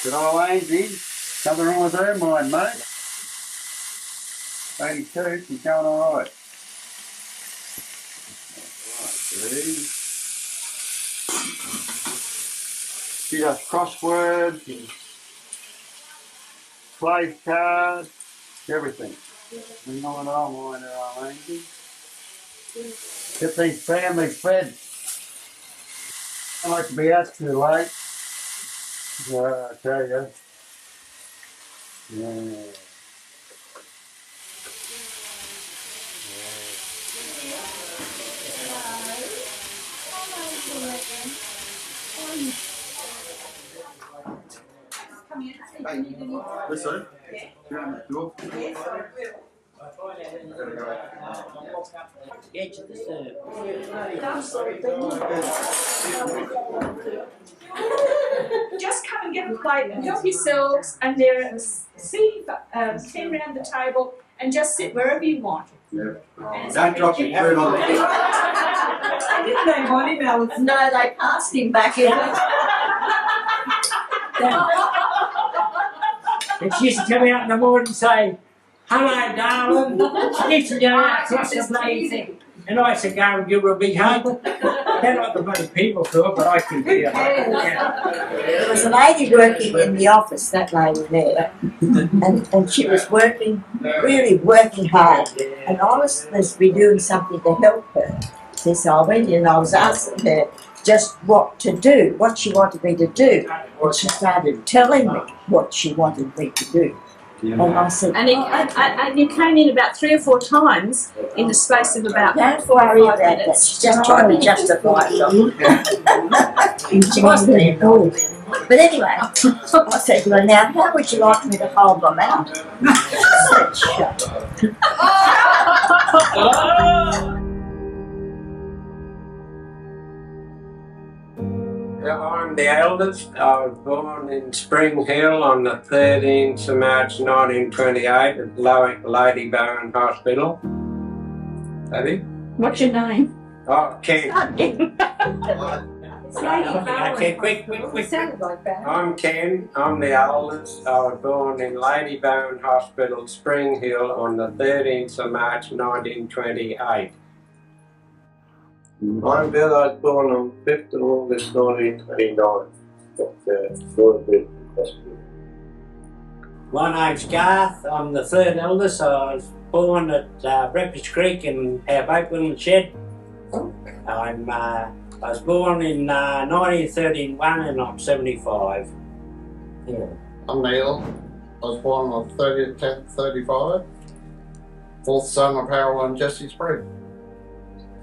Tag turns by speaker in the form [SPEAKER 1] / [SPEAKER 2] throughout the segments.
[SPEAKER 1] Good old Ainsley. Something wrong with her mind, mate. 82, she's going alright. She does crosswords, and plays cards, everything. You know what I mind her old Ainsley. Get these families fed. I like to be out too late. I tell you. Yeah. This side? Yeah.
[SPEAKER 2] The edge of the serve.
[SPEAKER 3] Just come and get a plate and help yourselves, and there see 10 round the table, and just sit wherever you want.
[SPEAKER 1] Yeah. Don't drop your food on the floor.
[SPEAKER 3] Didn't they want him, Alice?
[SPEAKER 4] No, they passed him back in.
[SPEAKER 2] And she used to come out in the morning and say, "Hello, darling." She used to go out across the blazing. And I used to go and give her a big hug. They're not the bloody people to it, but I can do it.
[SPEAKER 4] There was a lady working in the office, that lady there, and she was working, really working hard. And I was supposed to be doing something to help her. So I went in and I was asking her just what to do, what she wanted me to do. And she started telling me what she wanted me to do. And I said,
[SPEAKER 3] And you came in about 3 or 4 times in the space of about.
[SPEAKER 4] don't worry about that. She's just trying to justify it. She wasn't there at all. But anyway, I said, well, now, how would you like me to hold them out? She said, shut.
[SPEAKER 5] I'm the eldest. I was born in Spring Hill on the 13th of March 1928 at Ladybone Hospital. Daddy?
[SPEAKER 3] What's your name?
[SPEAKER 5] Oh, Ken.
[SPEAKER 2] Okay, quick.
[SPEAKER 5] I'm Ken. I'm the eldest. I was born in Ladybone Hospital, Spring Hill on the 13th of March 1928.
[SPEAKER 6] I'm Bill. I was born on 5th of August 1929 at Brisbane Hospital.
[SPEAKER 2] My name's Garth. I'm the third eldest. I was born at Breakfast Creek in our boat shed. I was born in 1931 and I'm 75.
[SPEAKER 6] Yeah. I'm Neil. I was born on 30th 10th 35. Fourth son of Harold and Jessie Spring.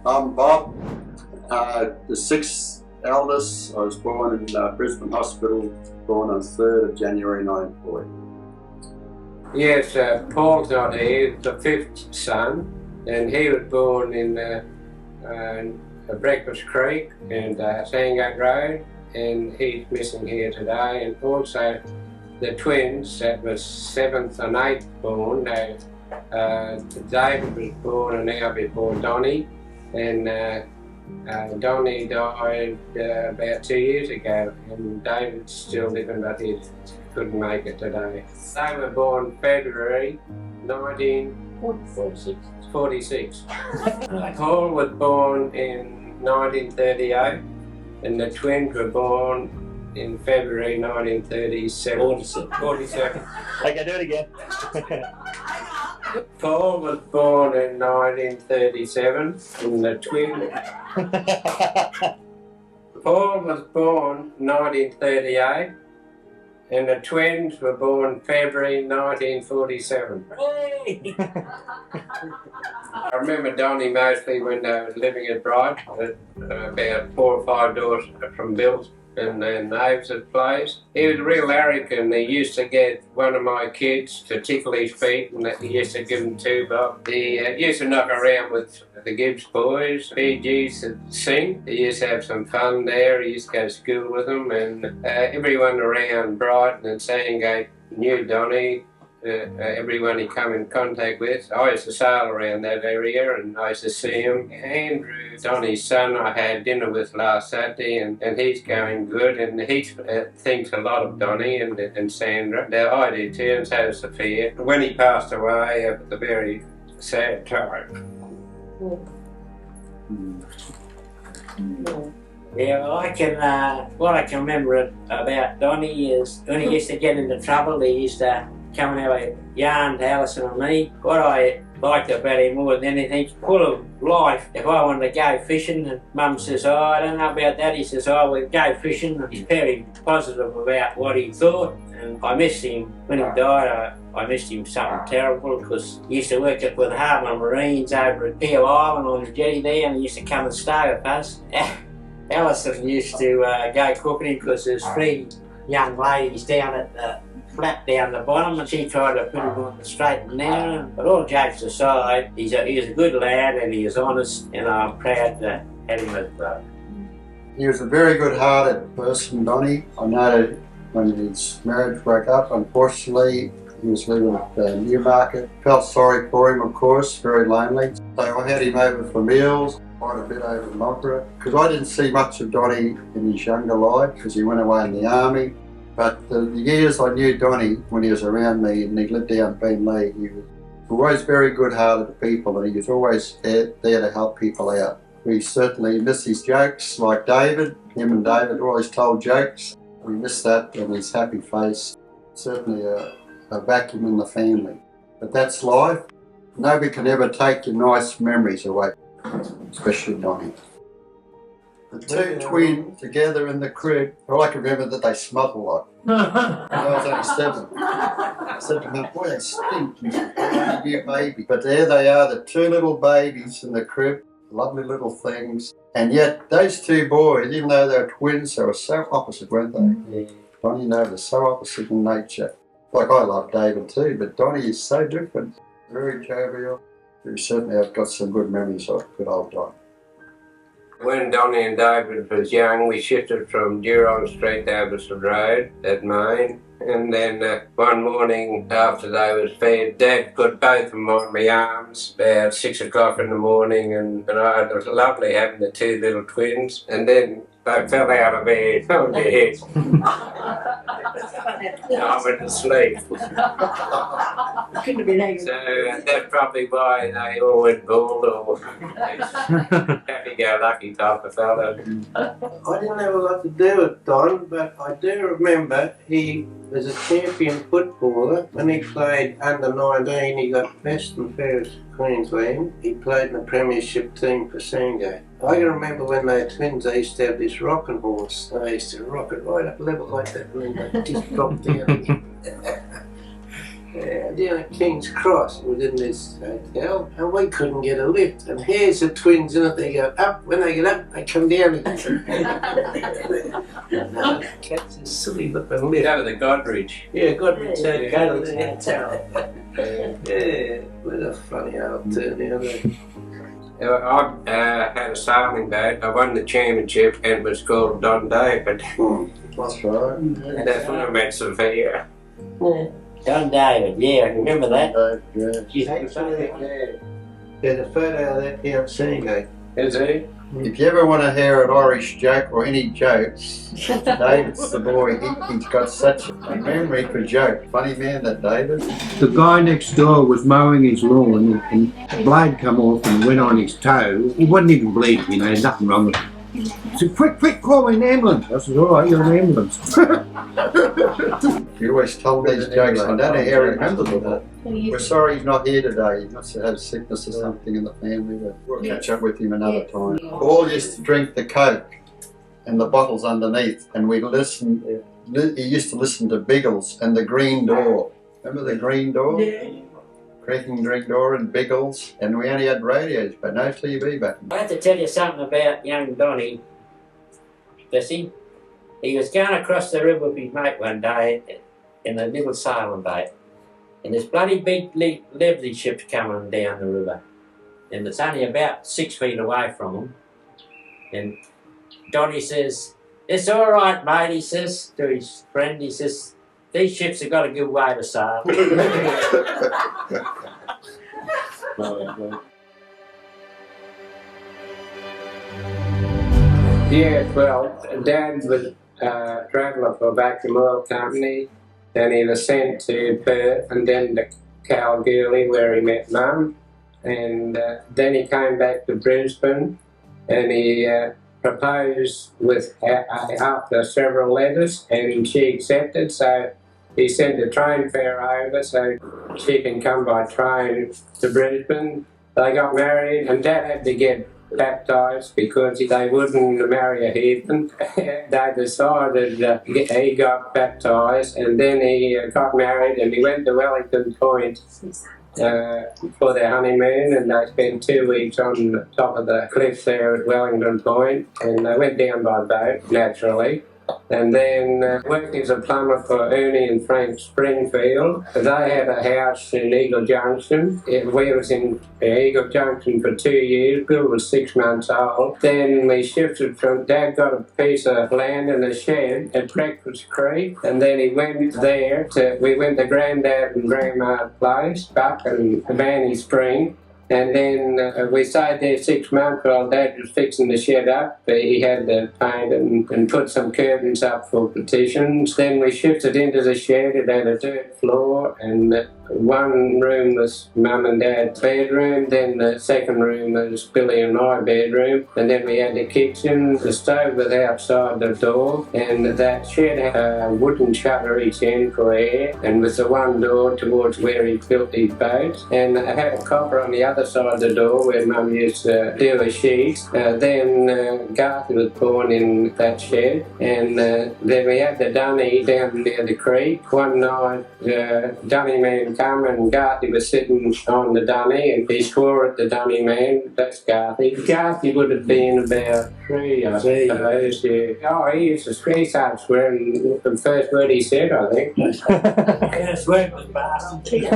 [SPEAKER 1] I'm Bob, the 6th eldest. I was born in Brisbane Hospital, born on 3rd of January 1940.
[SPEAKER 5] Yes, Paul's not here. He's the 5th son, and he was born in Breakfast Creek and Sandgate Road, and he's missing here today. And also the twins, that was 7th and 8th born. David was born an hour before Donnie, and Donnie died about 2 years ago, and David's still living, but he couldn't make it today. They were born February 1946. Paul was born in 1938, and the twins were born in February 1937. 47.
[SPEAKER 7] Okay, do it again.
[SPEAKER 5] Paul was born in 1937, and the twins. Paul was born 1938, and the twins were born February 1947. I remember Donnie mostly when they was living at Brighton, about 4 or 5 doors from Bill's and Abe's place. He was real arrogant. He used to get one of my kids to tickle his feet, and he used to give him 2 bob. He used to knock around with the Gibbs boys. He used to sing. He used to have some fun there. He used to go to school with them, and everyone around Brighton and Sandgate knew Donnie. everyone he come in contact with. I used to sail around that area and I used to see him. Andrew, Donnie's son, I had dinner with last Saturday and he's going good and he thinks a lot of Donnie and Sandra. Now I do too, and so does Sophia. When he passed away, it was a very sad time.
[SPEAKER 2] Yeah, well, what I can remember about Donnie is when he used to get into trouble, he used to come and have a yarn to Alison and me. What I liked about him more than anything, he's full of life. If I wanted to go fishing and Mum says, oh, I don't know about that, he says, oh, we'll go fishing. He's very positive about what he thought, and I missed him. When he died, I missed him something terrible, because he used to work with the Harbour Marines over at Peel Island on the jetty there, and he used to come and stay with us. Alison used to go cooking because there's 3 young ladies down at the flat down the bottom, and she tried to put him on the straight and narrow. But all jokes aside, he was a good lad and he was honest, and I'm proud to have him as a brother.
[SPEAKER 1] He was a very good-hearted person, Donnie. I know that when his marriage broke up, unfortunately, he was living at Newmarket. Felt sorry for him, of course, very lonely. So I had him over for meals, quite a bit over Margaret, because I didn't see much of Donnie in his younger life because he went away in the army. But the years I knew Donnie, when he was around me and he lived down Beenleigh, he was always very good-hearted to people and he was always there to help people out. We certainly miss his jokes, like David. Him and David always told jokes. We miss that and his happy face. Certainly a vacuum in the family. But that's life. Nobody can ever take your nice memories away, especially Donnie. The 2 twins together in the crib, all I can remember that they smelled like. I was only 7. I said to them, boy, they stink. They're new baby. But there they are, the 2 little babies in the crib, lovely little things. And yet those 2 boys, even though they were twins, they were so opposite, weren't they? Yeah. Donnie and David are so opposite in nature. Like I love David too, but Donnie is so different. Very jovial. We certainly have got some good memories of good old Donnie.
[SPEAKER 5] When Donnie and David was young, we shifted from Durong Street to Abbotsford Road at Main. And then one morning after they was fed, Dad put both of them on my arms about 6 o'clock in the morning, and it was lovely having the 2 little twins. And then they fell out of bed on their heads. I went to sleep.
[SPEAKER 4] Couldn't have been angry.
[SPEAKER 5] So that's probably why they all went bald or happy-go-lucky type of fellow.
[SPEAKER 7] I didn't have a lot to do with Don, but I do remember he was a champion footballer. When he played under 19, he got best and fairest Queensland. He played in the premiership team for Sandgate. I can remember when they were twins, they used to have this rocking horse. They used to rock it right up level like that, and then they just dropped down. Down at King's Cross, we was in this hotel, and we couldn't get a lift. And here's the twins in it, they go up, when they get up, they come down again. Catch this silly looking lift.
[SPEAKER 5] Go to the Godridge.
[SPEAKER 7] Yeah, Godridge said, go to the hotel. Yeah, what a funny old turn.
[SPEAKER 5] I had a sailing boat. I won the championship and it was called Don David.
[SPEAKER 1] That's right.
[SPEAKER 5] That's when I met Sophia.
[SPEAKER 2] Don David, yeah, I remember that.
[SPEAKER 7] There's a photo of that down Sandgate.
[SPEAKER 5] Is he?
[SPEAKER 1] If you ever want to hear an Irish joke or any jokes, David's the boy. He's got such a memory for jokes. Funny man, that David.
[SPEAKER 8] The guy next door was mowing his lawn and the blade come off and went on his toe. He wasn't even bleeding, you know, nothing wrong with him. He said, quick, call an ambulance. I said, all right, you're an ambulance.
[SPEAKER 1] You always told these jokes. I don't know how he remembers them all. We're sorry he's not here today. He must have had sickness or something in the family, but we'll catch up with him another time. All used to drink the Coke and the bottles underneath, and we listened. He used to listen to Biggles and the Green Door. Remember the Green Door?
[SPEAKER 4] Yeah.
[SPEAKER 1] Creaking Green Door and Biggles, and we only had radios, but no TV back then.
[SPEAKER 2] I have to tell you something about young Donnie, Bessie. He was going across the river with his mate one day in a little sailing boat, and this bloody big levy ship's coming down the river, and it's only about 6 feet away from him. And Donnie says, "It's all right, mate," he says to his friend. He says, These ships have got a good way to sail.
[SPEAKER 5] Yes, well, Dad was traveller for Vacuum Oil Company, and he was sent to Perth and then to Kalgoorlie where he met Mum, and then he came back to Brisbane and he proposed with after several letters, and she accepted, so he sent a train fare over so she can come by train to Brisbane. They got married and Dad had to get baptised because they wouldn't marry a heathen. They decided he got baptised and then he got married and he went to Wellington Point for their honeymoon, and they spent 2 weeks on the top of the cliff there at Wellington Point, and they went down by boat, naturally. And then worked as a plumber for Ernie and Frank Springfield. They had a house in Eagle Junction. We was in Eagle Junction for 2 years. Bill was 6 months old. Then we shifted from, Dad got a piece of land in a shed at Breakfast Creek, and then he went there we went to Grandad and Grandma's place, Buck and Vanny Spring. And then we stayed there 6 months while Dad was fixing the shed up. He had to paint and put some curtains up for partitions. Then we shifted into the shed. It had a dirt floor, and one room was Mum and Dad's bedroom. Then the second room was Billy and my bedroom. And then we had the kitchen. The stove was outside the door, and that shed had a wooden shutter each end for air, and with the one door towards where he built his boats. And it had a copper on the other side of the door where Mum used to do her sheets. Then Garth was born in that shed, and then we had the dunny down near the creek. One night, dunny man come and Garthy was sitting on the dunny, and he swore at the dunny man. That's Garthy. Garthy would have been about 3, I suppose. Yeah. Oh, he used to he started swearing the first word he said, I think.
[SPEAKER 2] First word was bastard.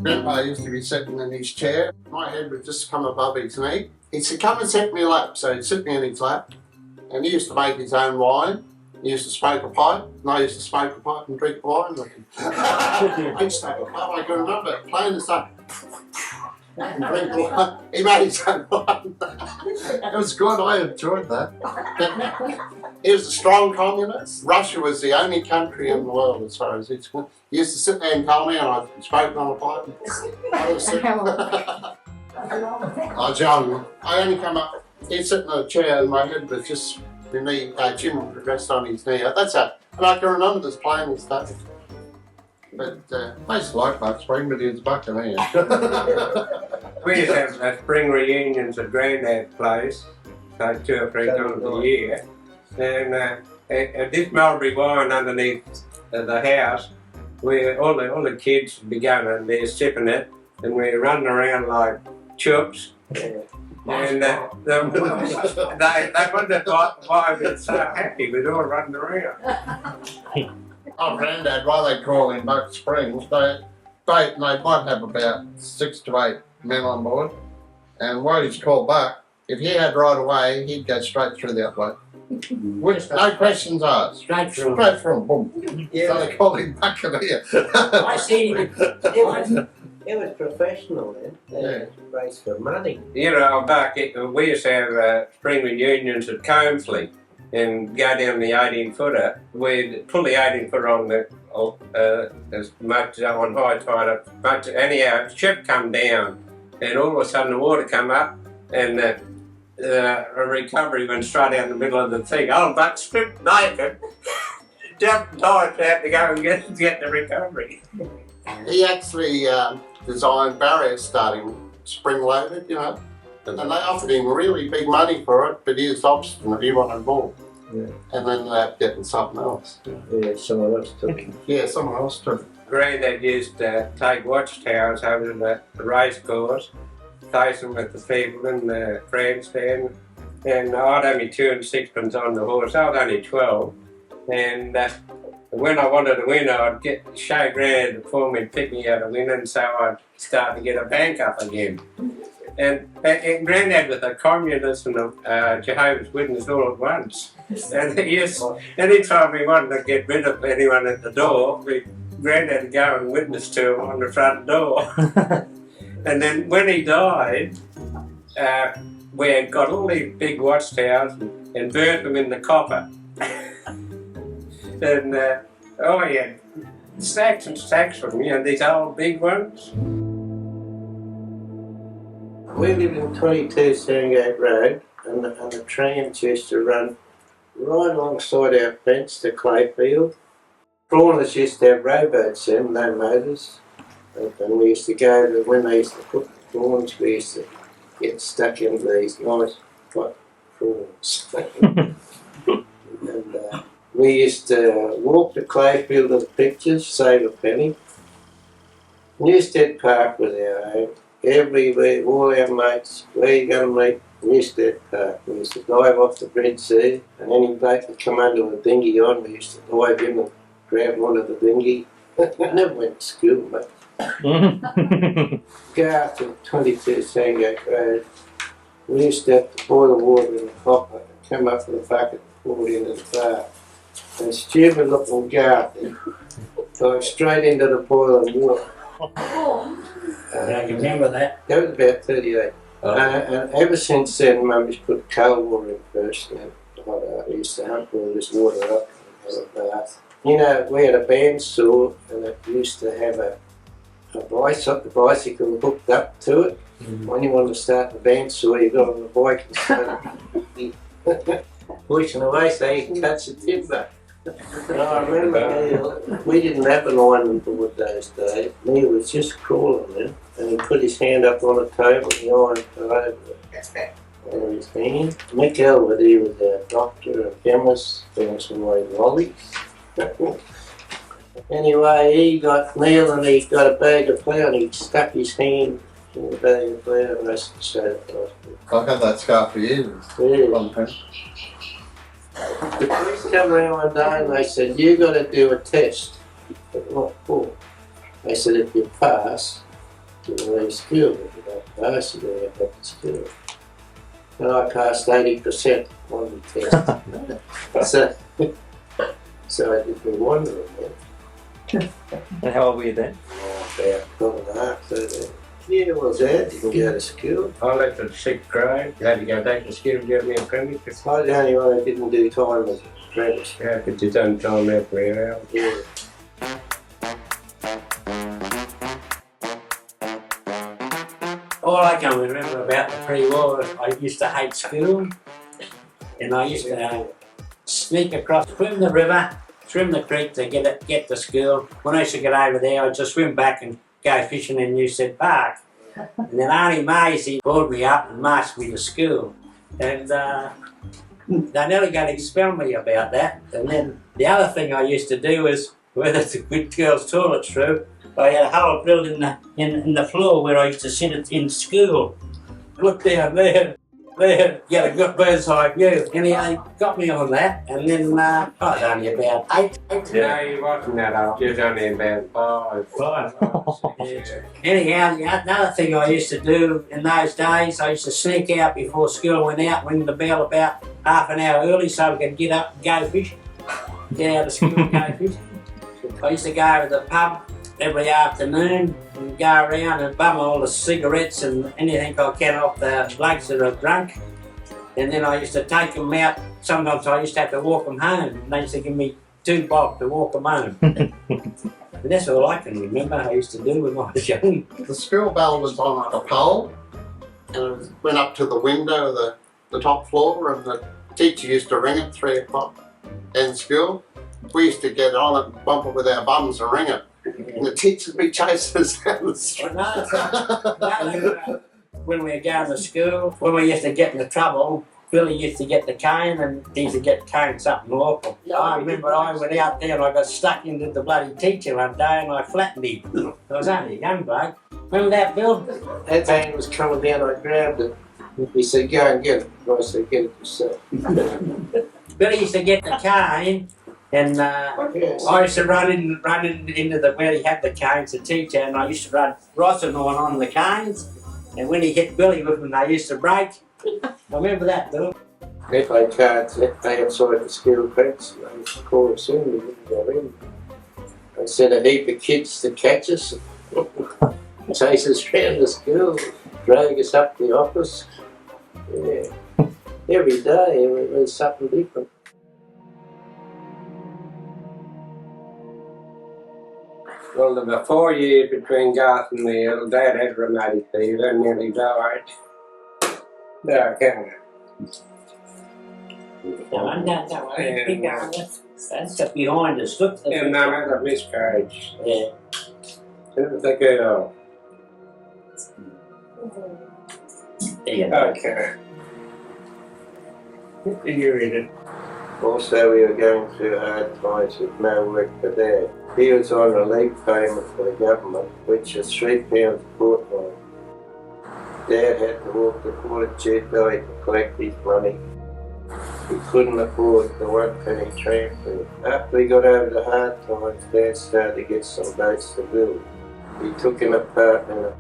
[SPEAKER 6] Grandpa used to be sitting in his chair. My head would just come above his knee. He'd say, "Come and sit in my lap." So he'd sit me in his lap. And he used to make his own wine. He used to smoke a pipe, and I used to smoke a pipe and drink wine with him. I'd smoke a pipe, I can remember it, playing the stuff. And drink wine. He made his own wine. It was good, I enjoyed that. He was a strong communist. Russia was the only country in the world as far as it's concerned. He used to sit there and tell me, and I smoked on a pipe. I was I was young. I only come up, he'd sit in a chair and my head was just, my knee, chin would rest on his knee. That's it. And I can remember this playing and stuff. But I used to like Mark Spring, but he was bucking here.
[SPEAKER 5] We used to have spring reunions at Grandad's place, like 2 or 3 times a year. And this mulberry wine underneath the house, where all the kids would be going and they're sipping it, and we're running around like chooks. And they wondered why we were so happy. We'd all running around.
[SPEAKER 6] Oh, Grandad, why they call him Buck Springs, they might have about 6 to 8 men on board. And what he's called Buck, if he had right away, he'd go straight through that way. Which, no questions asked.
[SPEAKER 2] Straight through.
[SPEAKER 6] Straight from boom.
[SPEAKER 7] Yeah.
[SPEAKER 6] So they call him Buck in here.
[SPEAKER 2] I seen him.
[SPEAKER 7] It was professional then.
[SPEAKER 6] Yeah.
[SPEAKER 7] Race for money.
[SPEAKER 5] You know, we used to have spring reunions at Combsley and go down the 18-footer. We'd pull the 18-footer on as much on high tide. Anyhow, the ship come down, and all of a sudden the water come up, and a recovery went straight down the middle of the thing. Oh, but stripped naked, jumped tight out to go and get the recovery.
[SPEAKER 6] He actually designed barriers starting spring-loaded, you know. And they offered him really big money for it, but he was obstinate, he wanted more.
[SPEAKER 7] Yeah.
[SPEAKER 6] And then they had to get something else.
[SPEAKER 7] Yeah, someone else took it.
[SPEAKER 6] Yeah, someone else took it.
[SPEAKER 5] Grandad used to take watchtowers over to the race course, place them with the people in the grandstand, and I'd only 2 and 6pence on the horse. I was only 12, and When I wanted to win, I'd show Granddad for me, pick me out a win, and so I'd start to get a bank up again. And Granddad was a communist and a Jehovah's Witness all at once. And anytime we wanted to get rid of anyone at the door, Granddad would go and witness to him on the front door. And then when he died, we had got all these big watchtowers and burnt them in the copper. And he had stacks and stacks of them, these old big ones.
[SPEAKER 7] We lived in 22 Sandgate Road, and the trams used to run right alongside our fence to Clayfield. Trawlers used to have rowboats then, no motors. And we used to go, when they used to put the prawns, we used to get stuck into these nice hot prawns. And we used to walk to Clayfield to the pictures, save a penny. Newstead Park was our home. Everywhere, all our mates, where you going to meet? Newstead Park. We used to dive off the Red Sea, and any bloke that come under a dinghy on, we used to dive in and grab onto the dinghy. I never went to school, mate. Go out to 22 Sandgate Road. We used to have to boil the water in the hopper and come up with a bucket and pour it into the bar. And stupid looking Garth dive straight into the boiling water.
[SPEAKER 2] I can remember that.
[SPEAKER 7] That was about 38. And ever since then, Mummy's put cold water in first, and I used to hump all this water up and have a bath. You know, we had a bandsaw, and it used to have a bicycle hooked up to it. When you wanted to start the bandsaw, you got on the bike and started pushing away so you can cut the timber. And I remember we didn't have an iron board those days. Neil was just crawling then, and he put his hand up on a table and the iron fell over on his hand. Mick Elwood, he was a doctor, a chemist, found some white lollies. Anyway, he got Neil and he got a bag of flour and he stuck his hand in the bag of flour and I showed it to hospital.
[SPEAKER 6] I've had that scar for years.
[SPEAKER 7] Yeah. The police come around one day and they said, you got to do a test. But what for? They said, if you pass, you'll leave school. If you don't pass, you're going to go back to school. And I passed 80% on the test. So I did me wondering then.
[SPEAKER 9] And how old were you then?
[SPEAKER 7] About 12 and a half, 13. Yeah, it was that. You can go to school.
[SPEAKER 5] I left at 6th grade. You had to go back to school and get me an apprentice.
[SPEAKER 7] I was the only one that didn't do time as an apprentice.
[SPEAKER 5] Yeah, but you done time every hour.
[SPEAKER 7] Yeah.
[SPEAKER 2] All I can remember about the pre-war is I used to hate school, and I used to sneak across, swim the river, swim the creek to get to school. When I used to get over there, I'd just swim back and go fishing in Newstead Park. And then Auntie Maisie pulled me up and marched me to school. And they nearly got to expel me about that. And then the other thing I used to do is, where there's a good girls' toilet through, I had a hole drilled in the floor where I used to sit in school. Look down there, get a good bird's eye view. And he got me on that, and then I was only about 8.
[SPEAKER 5] No, you wasn't that old. You was only about 5.
[SPEAKER 2] Yeah. Anyhow, another thing I used to do in those days, I used to sneak out before school went out, ring the bell about half an hour early so we could get up and go fishing. Get out of school and go fishing. I used to go to the pub every afternoon and go around and bum all the cigarettes and anything I can off the blokes that are drunk. And then I used to take them out. Sometimes I used to have to walk them home. And they used to give me $2 to walk them home. And that's all I can remember I used to do when I was young.
[SPEAKER 6] The school bell was on like a pole, and it went up to the window of the top floor, and the teacher used to ring it 3 o'clock in school. We used to get on it and bump it with our bums and ring it. And the teachers would be chasing us down the street.
[SPEAKER 2] When we were going to school, when we used to get into trouble, Billy used to get the cane and he used to get caned something awful. I remember I went out there and I got stuck into the bloody teacher one day and I flattened him. I was only a young bloke. Remember that, Bill?
[SPEAKER 7] That cane was coming down, I grabbed it. He said, go and get it. I said, get it yourself.
[SPEAKER 2] Billy used to get the cane And
[SPEAKER 7] Yes.
[SPEAKER 2] I used to run into the where he had the canes, the teacher, and I used to run Rossendorn on the canes. And when he hit Billy with them, they used to break. I remember that, though.
[SPEAKER 7] If they can't stay outside the school fence, they call us in, we didn't go in. They sent a heap of kids to catch us, chase us around the school, drag us up to the office. Yeah. Every day it was something different.
[SPEAKER 5] Well, there were 4 years between Garth and me. Dad had rheumatic fever and nearly died. No, I can't.
[SPEAKER 2] That's up behind us. Look.
[SPEAKER 5] And Mum had a miscarriage.
[SPEAKER 2] Yeah.
[SPEAKER 5] It was a girl.
[SPEAKER 2] Yeah.
[SPEAKER 5] Okay. You read it.
[SPEAKER 7] Also, we were going through hard times with no work for Dad. He was on relief payment for the government, which was £3 a fortnight. Dad had to walk to Fortitude Valley to collect his money. He couldn't afford the 1 penny tram fare. After we got over the hard times, Dad started to get some boats to build. He took an apartment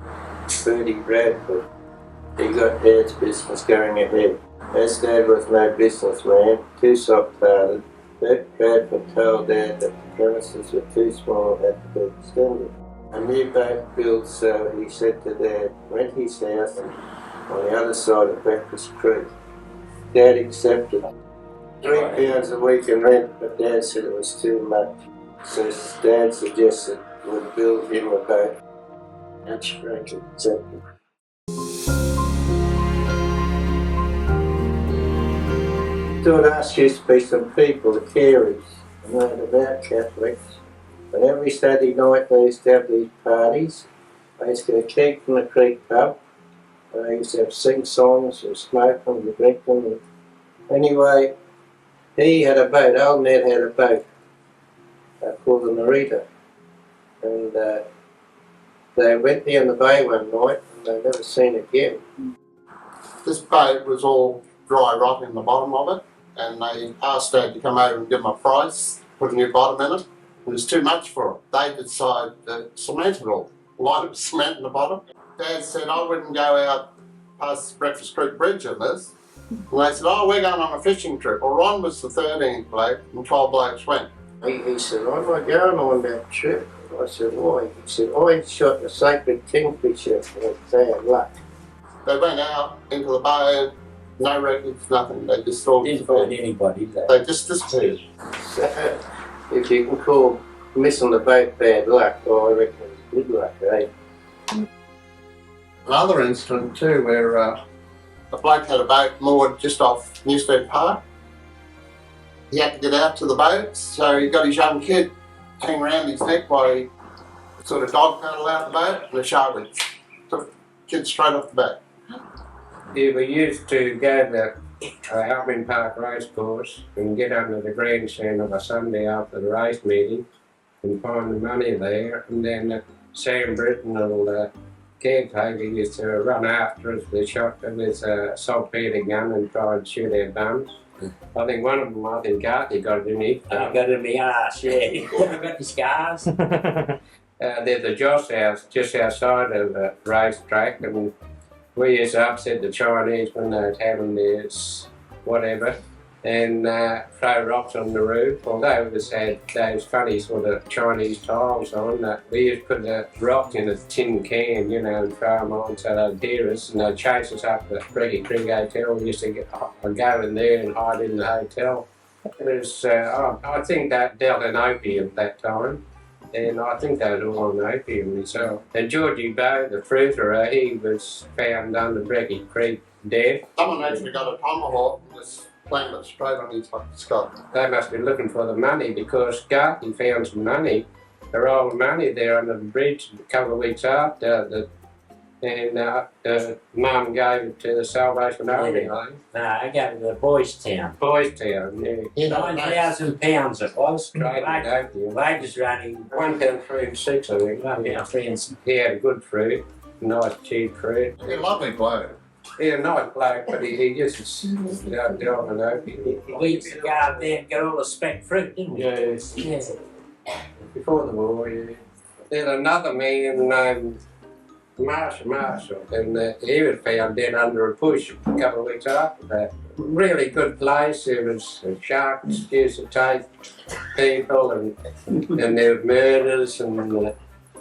[SPEAKER 7] at 30 Bradford. He got Dad's business going ahead. As Dad was no businessman, too soft-hearted, Bradford told Dad that the premises were too small and had to be extended. A new boat built, so he said to Dad, rent his house on the other side of Breakfast Creek. Dad accepted. £3 a week in rent, but Dad said it was too much. So Dad suggested we build him a boat, which Frank accepted. Thought us used to be some people, the Careys, and they were devout Catholics. And every Saturday night they used to have these parties. They used to get a keg from the Creek pub. They used to have sing-songs and smoke them and drink them. And anyway, he had a boat, old Ned had a boat called the Narita. And they went down the bay one night and they never seen it again.
[SPEAKER 6] This boat was all dry rot in the bottom of it, and they asked Dad to come over and give them a price, put a new bottom in it. It was too much for them. They decided to cement it all, a lot of cement in the bottom. Dad said, I wouldn't go out past Breakfast Creek Bridge in this. And they said, oh, we're going on a fishing trip. Well, Ron was the 13th bloke, and 12 blokes went.
[SPEAKER 7] He said, I'm not going on that trip. I said, why? He said, I shot the sacred kingfisher with bad luck.
[SPEAKER 6] They went out into the bay, no records, nothing. They just all
[SPEAKER 2] Didn't find anybody, did they?
[SPEAKER 6] They just disappeared.
[SPEAKER 7] So, if you can call missing the boat bad luck, well, I reckon it's good luck, eh?
[SPEAKER 6] Another incident too, where the bloke had a boat moored just off Newstead Park. He had to get out to the boat, so he got his young kid hanging around his neck while he sort of dog paddled out the boat, and the shark would took the kid straight off the boat.
[SPEAKER 5] Yeah, we used to go to Albion Park Racecourse and get under the grandstand of a Sunday after the race meeting and find the money there, and then Sam Britton or the caretaker used to run after us with a shotgun with a saltpeter gun and try and shoot our bums. I think one of them, Garthy got it in his
[SPEAKER 2] I got it in my ass, yeah. I got the scars.
[SPEAKER 5] There's a Joss house just outside of the racetrack, and we used to upset the Chinese when they was having this whatever and throw rocks on the roof. Although it was had those funny sort of Chinese tiles on, we used to put a rock in a tin can, you know, and throw them on so they'd hear us, and they'd chase us up to the Freaky Trig Hotel. We used to go in there and hide in the hotel. It was, I think that dealt in opium at that time. And I think they were all on opium themselves. And Georgie Bow, the fruiterer, he was found under Brecky Creek dead.
[SPEAKER 6] Someone actually got a tomahawk and just planted it straight on his skull.
[SPEAKER 5] They must be looking for the money because Garthy found some money, their old money there under the bridge a couple of weeks after. Mum gave it to the Salvation Army.
[SPEAKER 2] No, I gave it to Boys Town.
[SPEAKER 5] Boys Town, yeah.
[SPEAKER 2] £9,000 it was.
[SPEAKER 5] Straight in opium.
[SPEAKER 2] Wages running
[SPEAKER 5] £1.3 and 6, I think.
[SPEAKER 2] £1.3 and
[SPEAKER 5] He had good fruit, nice cheap fruit.
[SPEAKER 6] He's a lovely bloke.
[SPEAKER 5] He's a nice bloke, but he just don't know.
[SPEAKER 2] We used to go up there and get all the speck fruit, didn't we?
[SPEAKER 5] Yes.
[SPEAKER 2] Yes.
[SPEAKER 5] Before the war, yeah. There's another man named Marshall, and he was found dead under a bush a couple of weeks after that. Really good place. There was sharks used to take people, and there were murders, and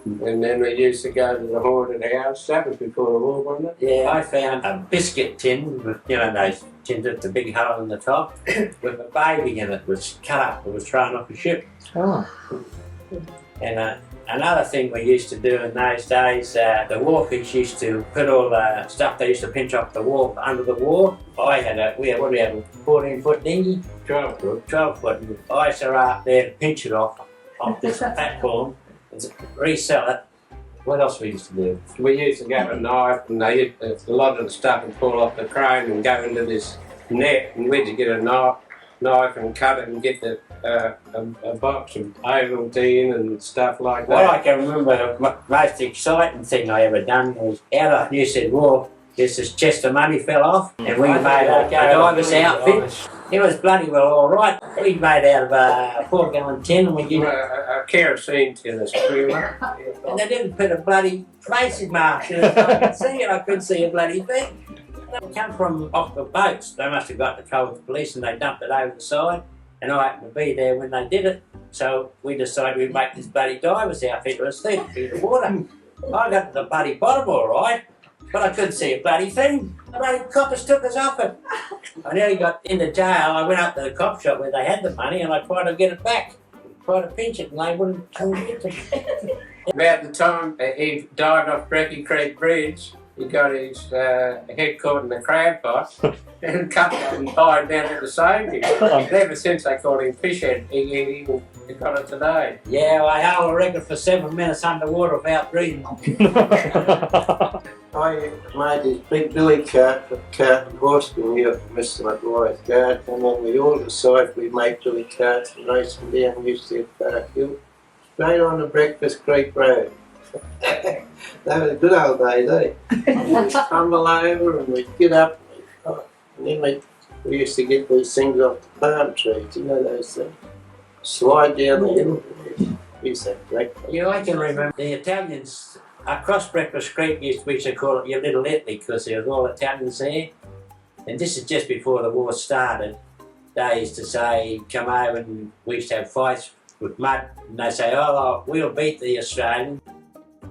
[SPEAKER 5] then we used to go to the haunted house. That was before the war, wasn't it?
[SPEAKER 2] Yeah, I found a biscuit tin with, those tins with the big hole in the top, with a baby in it, was cut up. It was thrown off a ship.
[SPEAKER 9] Oh.
[SPEAKER 2] And another thing we used to do in those days, the wharfies used to put all the stuff they used to pinch off the wharf under the wharf. We had a 14-foot dinghy? 12 foot. 12 foot. And I used to run up there to pinch it off this platform and resell it. What else we used to do?
[SPEAKER 5] We used to get a knife, and a lot of the stuff would fall off the crane and go into this net, and we'd get a knife and cut it and get a box of Ovaltine and stuff like that.
[SPEAKER 2] Well, I can remember the most exciting thing I ever done was out of Newstead Wharf. This chest of money fell off, and we made a diver's outfit. It was bloody well all right. We made out of a 4-gallon tin, and we did
[SPEAKER 5] a kerosene tin, a screamer.
[SPEAKER 2] and they didn't put a bloody facing mask in it. I could see it. I couldn't see a bloody thing. They come from off the boats. They must have got the cold with the police, and they dumped it over the side. And I happened to be there when they did it, so we decided we'd make this bloody diver's outfit. It was 30 feet of water. I got to the bloody bottom all right, but I couldn't see a bloody thing. The bloody coppers took us off it. I nearly got into jail. I went up to the cop shop where they had the money, and I tried to get it back. Tried to pinch it, and they wouldn't get it.
[SPEAKER 5] About the time he died off Brecky Creek Bridge, he got his head caught in the crab pot and cut it and died down at the same. Ever since they called him Fishhead, he got it today.
[SPEAKER 2] Yeah, I held a record for 7 minutes underwater without breathing.
[SPEAKER 7] I made this big billy cart for cart and horse school here for Mr. McGuire's guard, and then we all decided we'd make billy carts and race them down Newstead Park Hill, straight on the Breakfast Creek Road. They were the good old days, eh? We'd tumble over and we'd get up, and then we used to get these things off the palm trees, you know those things. Slide down the hill. We used to have breakfast.
[SPEAKER 2] Yeah, I can remember the Italians across Breakfast Creek we used to call it your Little Italy because there was all Italians there. And this is just before the war started. They used to say, come over, and we used to have fights with mud, and they say, oh, we'll beat the Australians.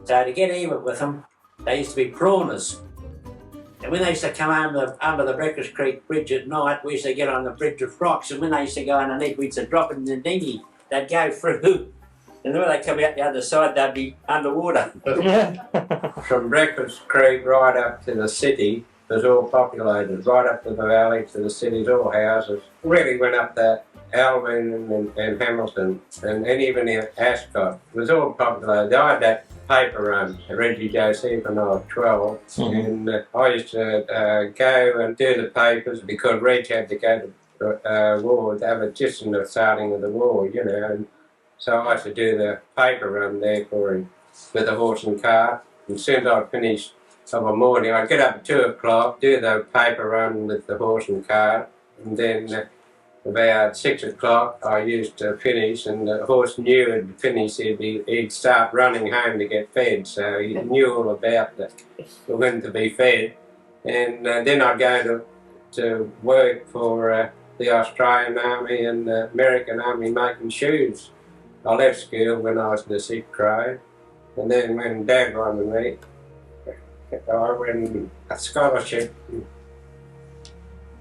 [SPEAKER 2] So to get even with them, they used to be prawners. And when they used to come under the Breakfast Creek Bridge at night, we used to get on the bridge of rocks, and when they used to go underneath, we used to drop in the dinghy. They'd go through, and when they come out the other side, they'd be underwater.
[SPEAKER 5] From Breakfast Creek right up to the city, it was all populated, right up to the valley, to the cities, all houses. Really went up that Albion and Hamilton, and even in Ascot. It was all populated. I had that paper run, Reggie Joseph, when I was 12, and I used to go and do the papers because Reg had to go to war. That was just in the starting of the war, you know, and so I used to do the paper run there for him with the horse and cart. And as soon as I finished of a morning, I'd get up at 2 o'clock, do the paper run with the horse and cart, and then about 6 o'clock I used to finish, and the horse knew it'd finish, he'd start running home to get fed, so he knew all about when to be fed. And then I'd go to work for the Australian Army and the American Army making shoes. I left school when I was in the 6th grade, and then when Dad wanted me, I went a scholarship.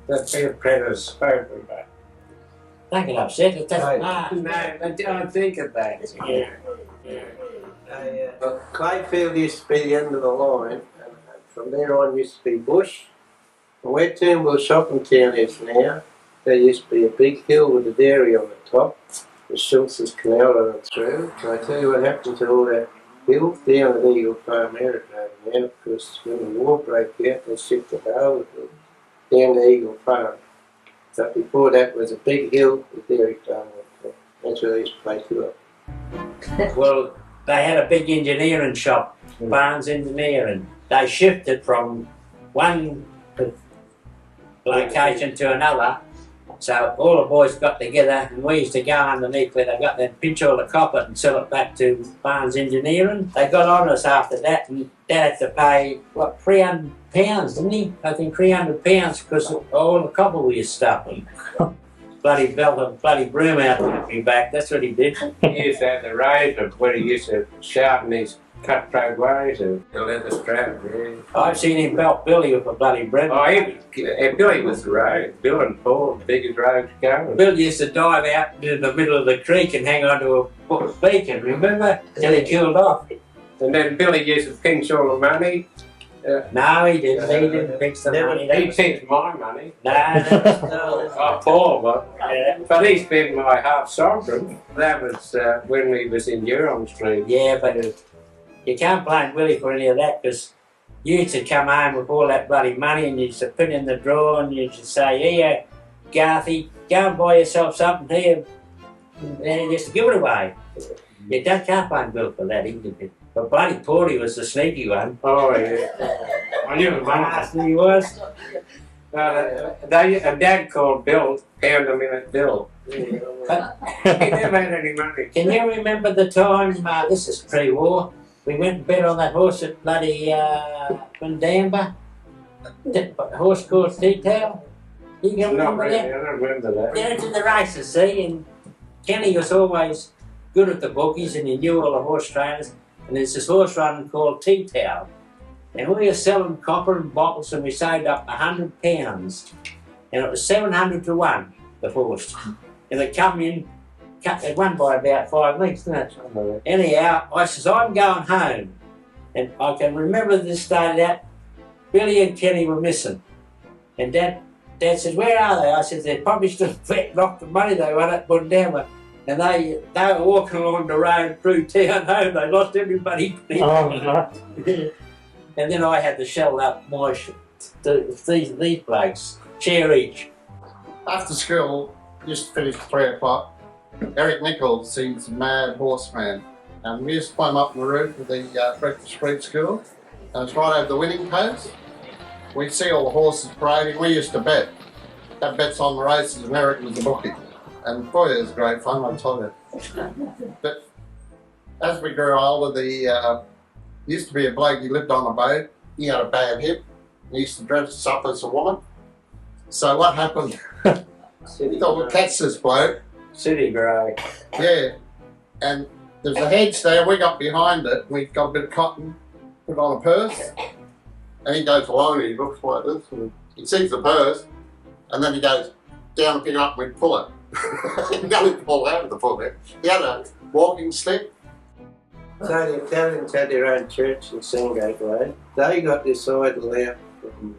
[SPEAKER 5] That's the apprentice spoke about.
[SPEAKER 2] Don't get upset. It doesn't
[SPEAKER 5] No, I don't think of that.
[SPEAKER 7] Clayfield used to be the end of the line, and from there on used to be bush. And where Toombul Shopping Town is now, there used to be a big hill with a dairy on the top, with Schultz's Canal running through. Can I tell you what happened to all that hill? Down at Eagle Farm Area now, because when the war broke out, they shifted the whole hill down to Eagle Farm. But before that was a big hill with dairy farm. That's where they used to play to.
[SPEAKER 2] Well, they had a big engineering shop, Barnes Engineering. They shifted from one location to another. So all the boys got together and we used to go underneath where they got that pinch all the copper and sell it back to Barnes Engineering. They got on us after that and Dad had to pay, what, £300, didn't he? I think £300 because of all the copper we used stuffing. Bloody belt and bloody broom out to get me back, that's what he did.
[SPEAKER 5] He used to have the razor where he used to sharpen his cutthroat ways and the leather strap. Yeah.
[SPEAKER 2] I've seen him belt Billy with a bloody broom.
[SPEAKER 5] Oh, Billy was the road. Bill and Paul, the biggest road to go.
[SPEAKER 2] Bill used to dive out into the middle of the creek and hang onto a beacon, remember? Till he killed off.
[SPEAKER 5] And then Billy used to pinch all the money.
[SPEAKER 2] No, he didn't. He didn't fix the money.
[SPEAKER 5] He pinched my money.
[SPEAKER 2] No.
[SPEAKER 5] Oh, Paul,
[SPEAKER 2] Yeah.
[SPEAKER 5] but he spent my half sovereign. That was when we was in Euron Street.
[SPEAKER 2] Yeah, but you can't blame Willie for any of that because you used to come home with all that bloody money and you used to put it in the drawer and you used to say, here, Garthy, go and buy yourself something here. And you used to give it away. You can't blame Bill for that, either. But bloody Paulie was the sneaky one.
[SPEAKER 5] Oh, yeah. I knew it was.
[SPEAKER 2] He was.
[SPEAKER 5] Dad called Bill, pound a minute Bill. He never had any money.
[SPEAKER 2] Can you remember the time, this is pre-war, we went and bet on that horse at bloody Bundamba? Horse called Tea-Tail? You can
[SPEAKER 5] Not
[SPEAKER 2] remember
[SPEAKER 5] really,
[SPEAKER 2] that?
[SPEAKER 5] I don't remember that.
[SPEAKER 2] They went to the races, see, and Kenny was always good at the bookies and he knew all the horse trainers. And there's this horse run called Tea-Tail. And we were selling copper and bottles and we saved up £100. And it was 700 to 1, the horse. And they come in, it won by about 5 lengths, didn't it? Anyhow, I says, I'm going home. And I can remember this started out, Billy and Kenny were missing. And Dad said, where are they? I said, they're probably still locked the money they won at Bundamba. And they were walking along the road through town home. They lost everybody. And then I had to shell up my these blokes, share each.
[SPEAKER 6] After school, used to finish at 3 o'clock. Eric Nichols, he's a mad horseman. And we used to climb up on the roof of the Breakfast Street School. And it's right over the winning post. We'd see all the horses parading. We used to bet. Have bets on the races and Eric was the bookie. And boy, it was great fun, I tell you. But as we grew older, used to be a bloke, he lived on a boat. He had a bad hip. He used to dress up as a woman. So what happened? He thought we'd catch this bloke.
[SPEAKER 5] City grey.
[SPEAKER 6] Yeah. And there's a hedge there, we got behind it, we got a bit of cotton, put on a purse. And he goes along and he looks like this. And he sees the purse. And then he goes down and pick it up and we pull it. He doesn't fall out of the pull it. He had a walking stick.
[SPEAKER 7] So the Italians had their own church in Sandgate Road. They got this idol out from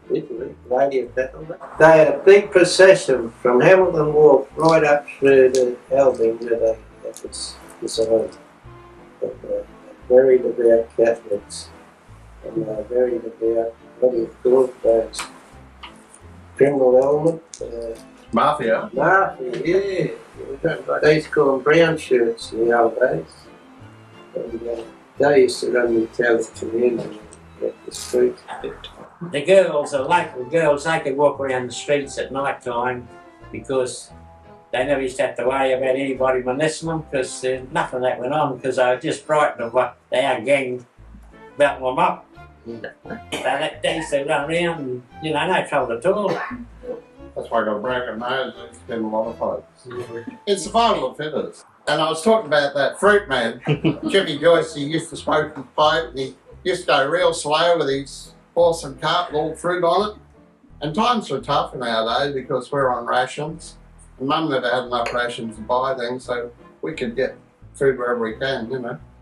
[SPEAKER 7] Italy, Lady of Battlement. They had a big procession from Hamilton Wharf right up through the Albion where they had this idol. Very devout Catholics and very devout, what do you call it, those criminal element.
[SPEAKER 6] Mafia.
[SPEAKER 7] Mafia, yeah. They used to call them brown shirts in the old days. And they used to run the Italian community at the street.
[SPEAKER 2] The girls, the local girls, they could walk around the streets at night time because they never used to have to worry about anybody molesting them because nothing that went on because they were just frightened of what the young gang belting them up. They used to run around and, no trouble at all.
[SPEAKER 6] That's why I got a broken nose. It's been a lot of fights. It's survival of fittest. And I was talking about that fruit man, Jimmy Joyce. He used to smoke his pipe and he used to go real slow with his horse and cart with all fruit on it. And times were tough nowadays because we're on rations. And Mum never had enough rations to buy things, so we could get food wherever we can,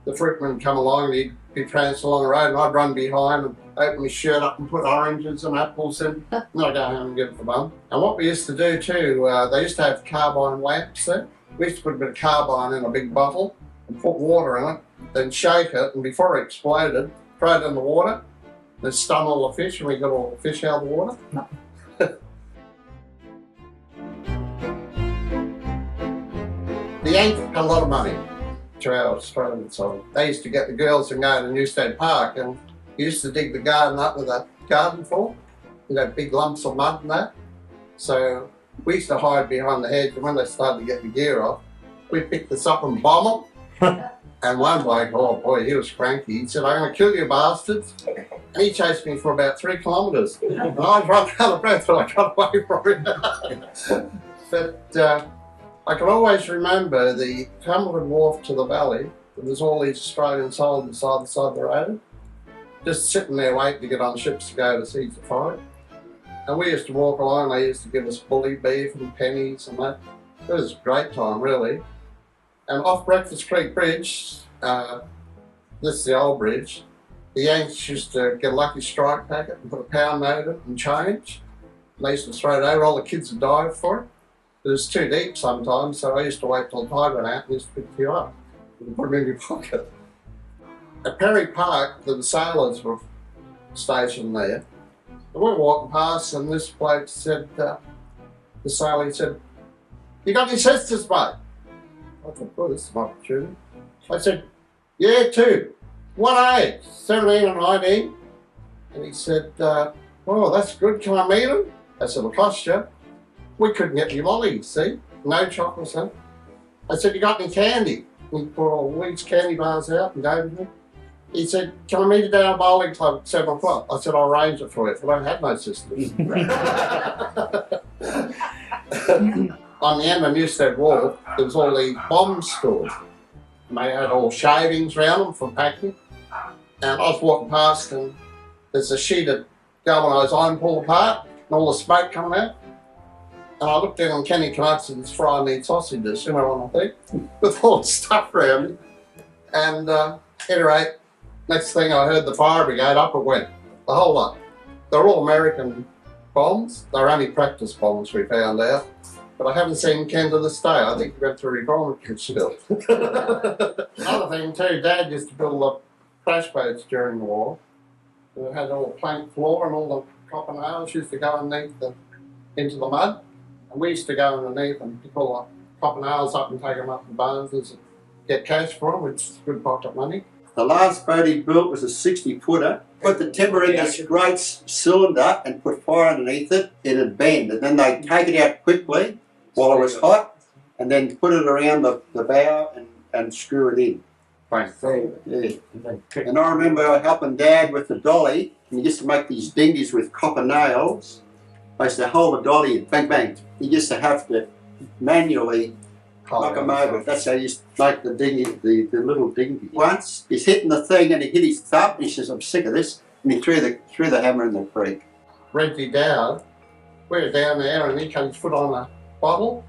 [SPEAKER 6] The fruitman would come along and he'd be tranced along the road and I'd run behind and open my shirt up and put oranges and apples in. And I'd go home and give it to Mum. And what we used to do too, they used to have carbine lamps there. We used to put a bit of carbine in a big bottle and put water in it, then shake it, and before it exploded, throw it in the water, then stun all the fish, and we got all the fish out of the water. The Yanks had a lot of money to our Australian side. They used to get the girls and go to Newstead Park and used to dig the garden up with a garden fork big lumps of mud and that. So we used to hide behind the hedge, and when they started to get the gear off, we picked this up and bomb them. And one bloke, oh boy, he was cranky. He said, "I'm going to kill you bastards." And he chased me for about 3 kilometres. And I was running out of breath till I got away from him. But I can always remember the Hamilton Wharf to the valley. There was all these Australian soldiers either side of the road, just sitting there waiting to get on ships to go to sea to fight. And we used to walk along, they used to give us bully beef and pennies and that. It was a great time, really. And off Breakfast Creek Bridge, this is the old bridge, the Yanks used to get a lucky strike packet and put a pound note in it and change. And they used to throw it over, all the kids would dive for it. It was too deep sometimes, so I used to wait till the tide went out and used to pick you up and put them in your pocket. At Perry Park, the sailors were stationed there. And we were walking past, and this bloke said, the sailor said, "You got any sisters, mate?" I thought, "Oh, this is an opportunity." I said, "Yeah, 2. What age? 17 or 19? And he said, "Oh, that's good. Can I meet them?" I said, "It'll cost you." We couldn't get any lollies, see? No chocolates, huh? I said, "You got any candy?" We brought all these candy bars out and gave them to him. He said, "Can I meet you down at bowling club at 7 o'clock? I said, "I'll arrange it for you." I don't have no sisters. On the end of Newstead Wharf, there was all these bomb stores. And they had all shavings around them for packing. And I was walking past, and there's a sheet of galvanised iron pulled apart and all the smoke coming out. And I looked down on Kenny Knutson's frying these sausages, on the thing, with all the stuff around me. And at any rate, next thing I heard the fire brigade, up it went, the whole lot. They're all American bombs. They're only practice bombs, we found out. But I haven't seen Ken to this day. I think he went through reformatory still. Another thing too, Dad used to build the crash boats during the war. It had all plank floor and all the copper nails used to go into the mud. And we used to go underneath and pick all the copper nails up and take them up to Barnes's and get cash for them, which is good pocket money.
[SPEAKER 9] The last boat he built was a 60-footer. Put the timber in this great cylinder and put fire underneath it. It'd bend, and then they'd take it out quickly while it was hot, and then put it around the bow and screw it in. Yeah. And I remember helping Dad with the dolly, and he used to make these dinghies with copper nails. I used to hold the dolly and bang bang. He used to have to manually knock him over. That's how he used to make the dinghy, the little dinghy. Once he's hitting the thing and he hit his thumb, and he says, "I'm sick of this," and he threw the hammer in the creek.
[SPEAKER 6] Reggie Dowd, we were down there, and he cut his foot on a bottle,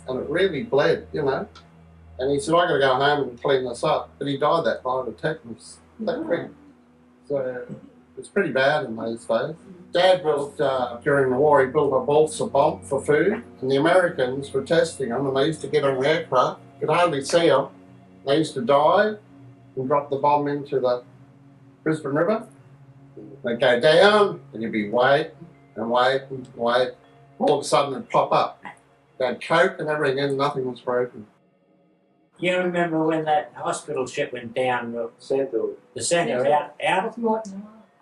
[SPEAKER 6] and it really bled, And he said, "I got to go home and clean this up." But he died that night of tetanus that quick. So it was pretty bad in those days. Dad built, during the war, he built a balsa bomb for food, and the Americans were testing them, and they used to get on the aircraft, could hardly see them. They used to dive and drop the bomb into the Brisbane River. They'd go down, and you'd be wait and wait and wait. All of a sudden it'd pop up. They'd coke and everything, and nothing was broken.
[SPEAKER 2] You remember when that hospital ship went down, the centre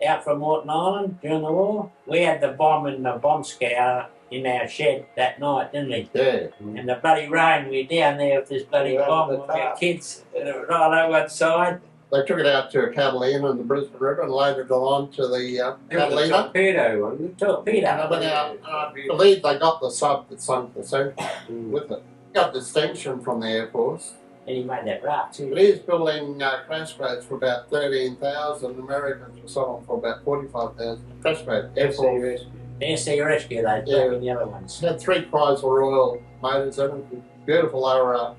[SPEAKER 2] out from Morton Island during the war? We had the bomb in the bomb scare in our shed that night, didn't we?
[SPEAKER 6] Yeah.
[SPEAKER 2] And the bloody rain, we were down there with this bloody bomb with our kids right over one side.
[SPEAKER 6] They took it out to a Catalina in the Brisbane River and loaded it on to the Catalina.
[SPEAKER 2] Torpedo, wasn't it? Torpedo.
[SPEAKER 6] And I went out, I believe they got the sub that sunk the centre with it. Got distinction from the Air Force.
[SPEAKER 2] And he made that raft too.
[SPEAKER 6] But he was building crash boats for about 13,000. Americans were selling for about 45,000. Crash boat, Air Force.
[SPEAKER 2] The SC Rescue, those the other ones.
[SPEAKER 6] Had 3 Chrysler Royal motors in it. Beautiful. They were a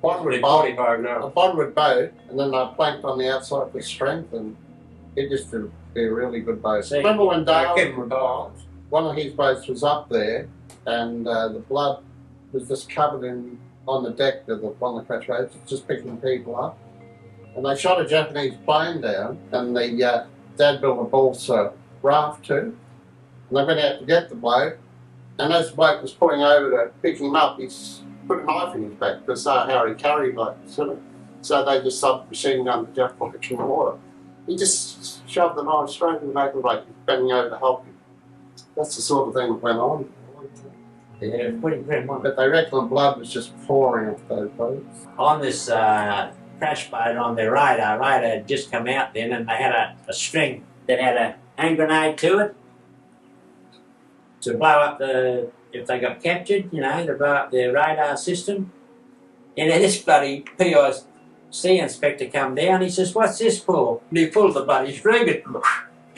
[SPEAKER 6] bondwood boat, and then they planked on the outside for strength, and it just would be a really good boat. Remember when Darwin retired? One of his boats was up there, and the blood was just covered on the deck of one of the crash boats, just picking people up. And they shot a Japanese plane down, and the Dad built a balsa raft too. And they went out to get the bloke, and as the bloke was pulling over to pick him up, he's put a knife in his back because that's how he carried blokes, isn't it? So they just subbed machine gun to Jeff Bucket in the water. He just shoved the knife straight in the back of the bloke, bending over to help him. That's the sort of thing that went on.
[SPEAKER 2] Yeah, it's pretty grim, wasn't it?
[SPEAKER 6] But they reckon the blood was just pouring off those boats.
[SPEAKER 2] On this crash boat on their radar had just come out then, and they had a string that had a hand grenade to it to blow up if they got captured, you know, to blow up their radar system. And then this bloody PIC inspector come down, he says, "What's this for?" And he pulled the bloody string and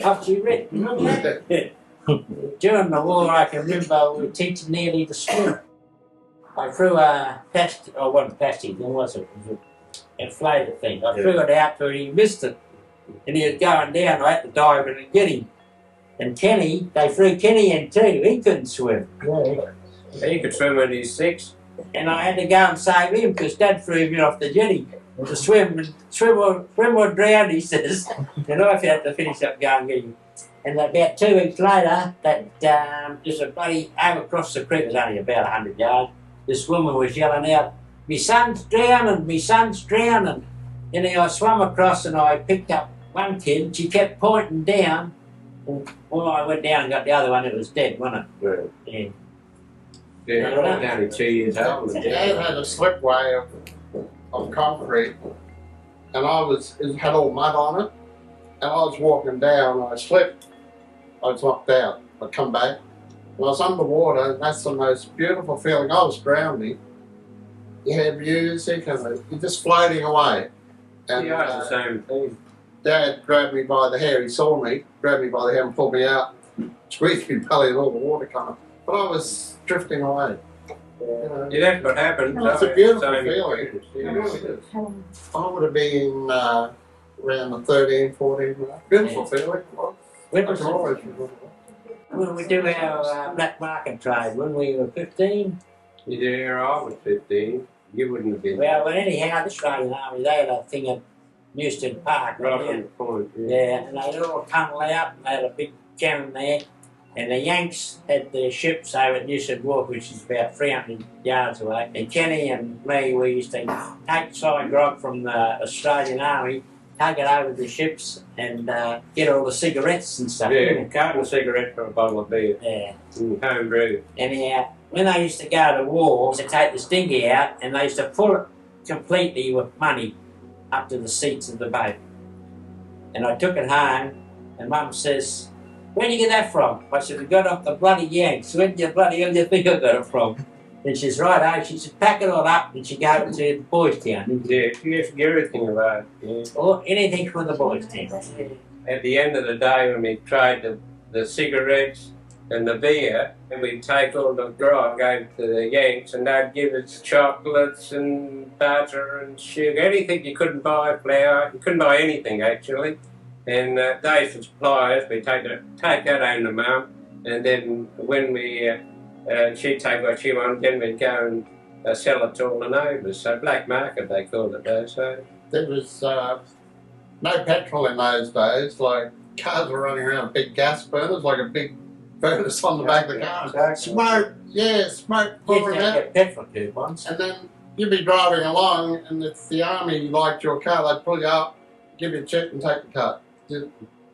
[SPEAKER 2] off she went. Remember that? During the war, I can remember we were teaching nearly the swim. I threw a plastic, or wasn't plastic, then was it? It was an inflated thing. I threw it out to him, he missed it. And he was going down, I had to dive in and get him. And Kenny, they threw Kenny in too, he couldn't swim.
[SPEAKER 5] He could swim when he's 6.
[SPEAKER 2] And I had to go and save him because Dad threw him off the jetty to swim or drown, he says. And I had to finish up going and get him. And about 2 weeks later, just a bloody over across the creek, it was only about 100 yards, this woman was yelling out, "Me son's drowning, me son's drowning." And then I swam across and I picked up one kid, and she kept pointing down. And well, I went down and got the other one, it was dead, wasn't it? Yeah.
[SPEAKER 5] Yeah, I was only 2 years old.
[SPEAKER 6] Dad had a slipway of concrete, and it had all mud on it, and I was walking down, and I slipped, I was knocked out, I come back, and I was underwater, and that's the most beautiful feeling. I was drowning, you had music, and you're just floating away. And
[SPEAKER 5] Yeah, it's the same thing.
[SPEAKER 6] Dad grabbed me by the hair, he saw me, grabbed me by the hair and pulled me out, squeezed me belly and all the water coming. But I was drifting away. You know.
[SPEAKER 5] Yeah, that's what happened.
[SPEAKER 6] It's a beautiful
[SPEAKER 5] Same
[SPEAKER 6] feeling.
[SPEAKER 5] experience,
[SPEAKER 6] It
[SPEAKER 5] yeah.
[SPEAKER 6] really is. I would have been around the 13, 14. Beautiful feeling.
[SPEAKER 2] When
[SPEAKER 6] I
[SPEAKER 2] was
[SPEAKER 6] can
[SPEAKER 2] it?
[SPEAKER 6] always remember.
[SPEAKER 2] When we do our black market trade, when we were 15,
[SPEAKER 5] Yeah, I was 15. You wouldn't have been.
[SPEAKER 2] well, anyhow, the Australian Army, they had a thing at Newstead Park,
[SPEAKER 5] Right
[SPEAKER 2] right
[SPEAKER 5] on the point.
[SPEAKER 2] yeah, and they all tunnel out, and they had a big cannon there, and the Yanks had their ships over at Newstead Wharf, which is about 300 yards away, and Kenny and me, we used to take side grog from the Australian Army, take it over the ships, and get all the cigarettes and stuff.
[SPEAKER 5] Yeah, carton of cigarette for a bottle of beer.
[SPEAKER 2] Yeah.
[SPEAKER 5] Home brew.
[SPEAKER 2] Anyhow, when they used to go to war, to take the stingy out, and they used to fill it completely with money up to the seats of the boat. And I took it home, and Mum says, "Where'd you get that from?" I said, "We got it off the bloody Yanks." "Where do you bloody hell do you think I got it from?" And she's right, she said, "Pack it all up," and she gave it to the boys' town.
[SPEAKER 5] Yeah, you have to get everything about it. Yeah.
[SPEAKER 2] Or anything from the boys' town.
[SPEAKER 5] At the end of the day, when we tried the cigarettes and the beer, and we'd take all the grog over to the Yanks, and they'd give us chocolates and butter and sugar, anything you couldn't buy, flour, you couldn't buy anything actually. And they for suppliers, we take that home to Mum, and then when she'd take what she wanted, then we'd go and sell it to all the neighbours. So black market they called it though. So
[SPEAKER 6] There was no petrol in those days. Like cars were running around big gas burners, like a big furnace on the back of the car.
[SPEAKER 2] Exactly.
[SPEAKER 6] Smoke, yeah, smoke pouring
[SPEAKER 2] Yes,
[SPEAKER 6] out.
[SPEAKER 2] get petrol coupons.
[SPEAKER 6] And then you'd be driving along, and if the army liked your car, they'd pull you up, give you a check, and take the car.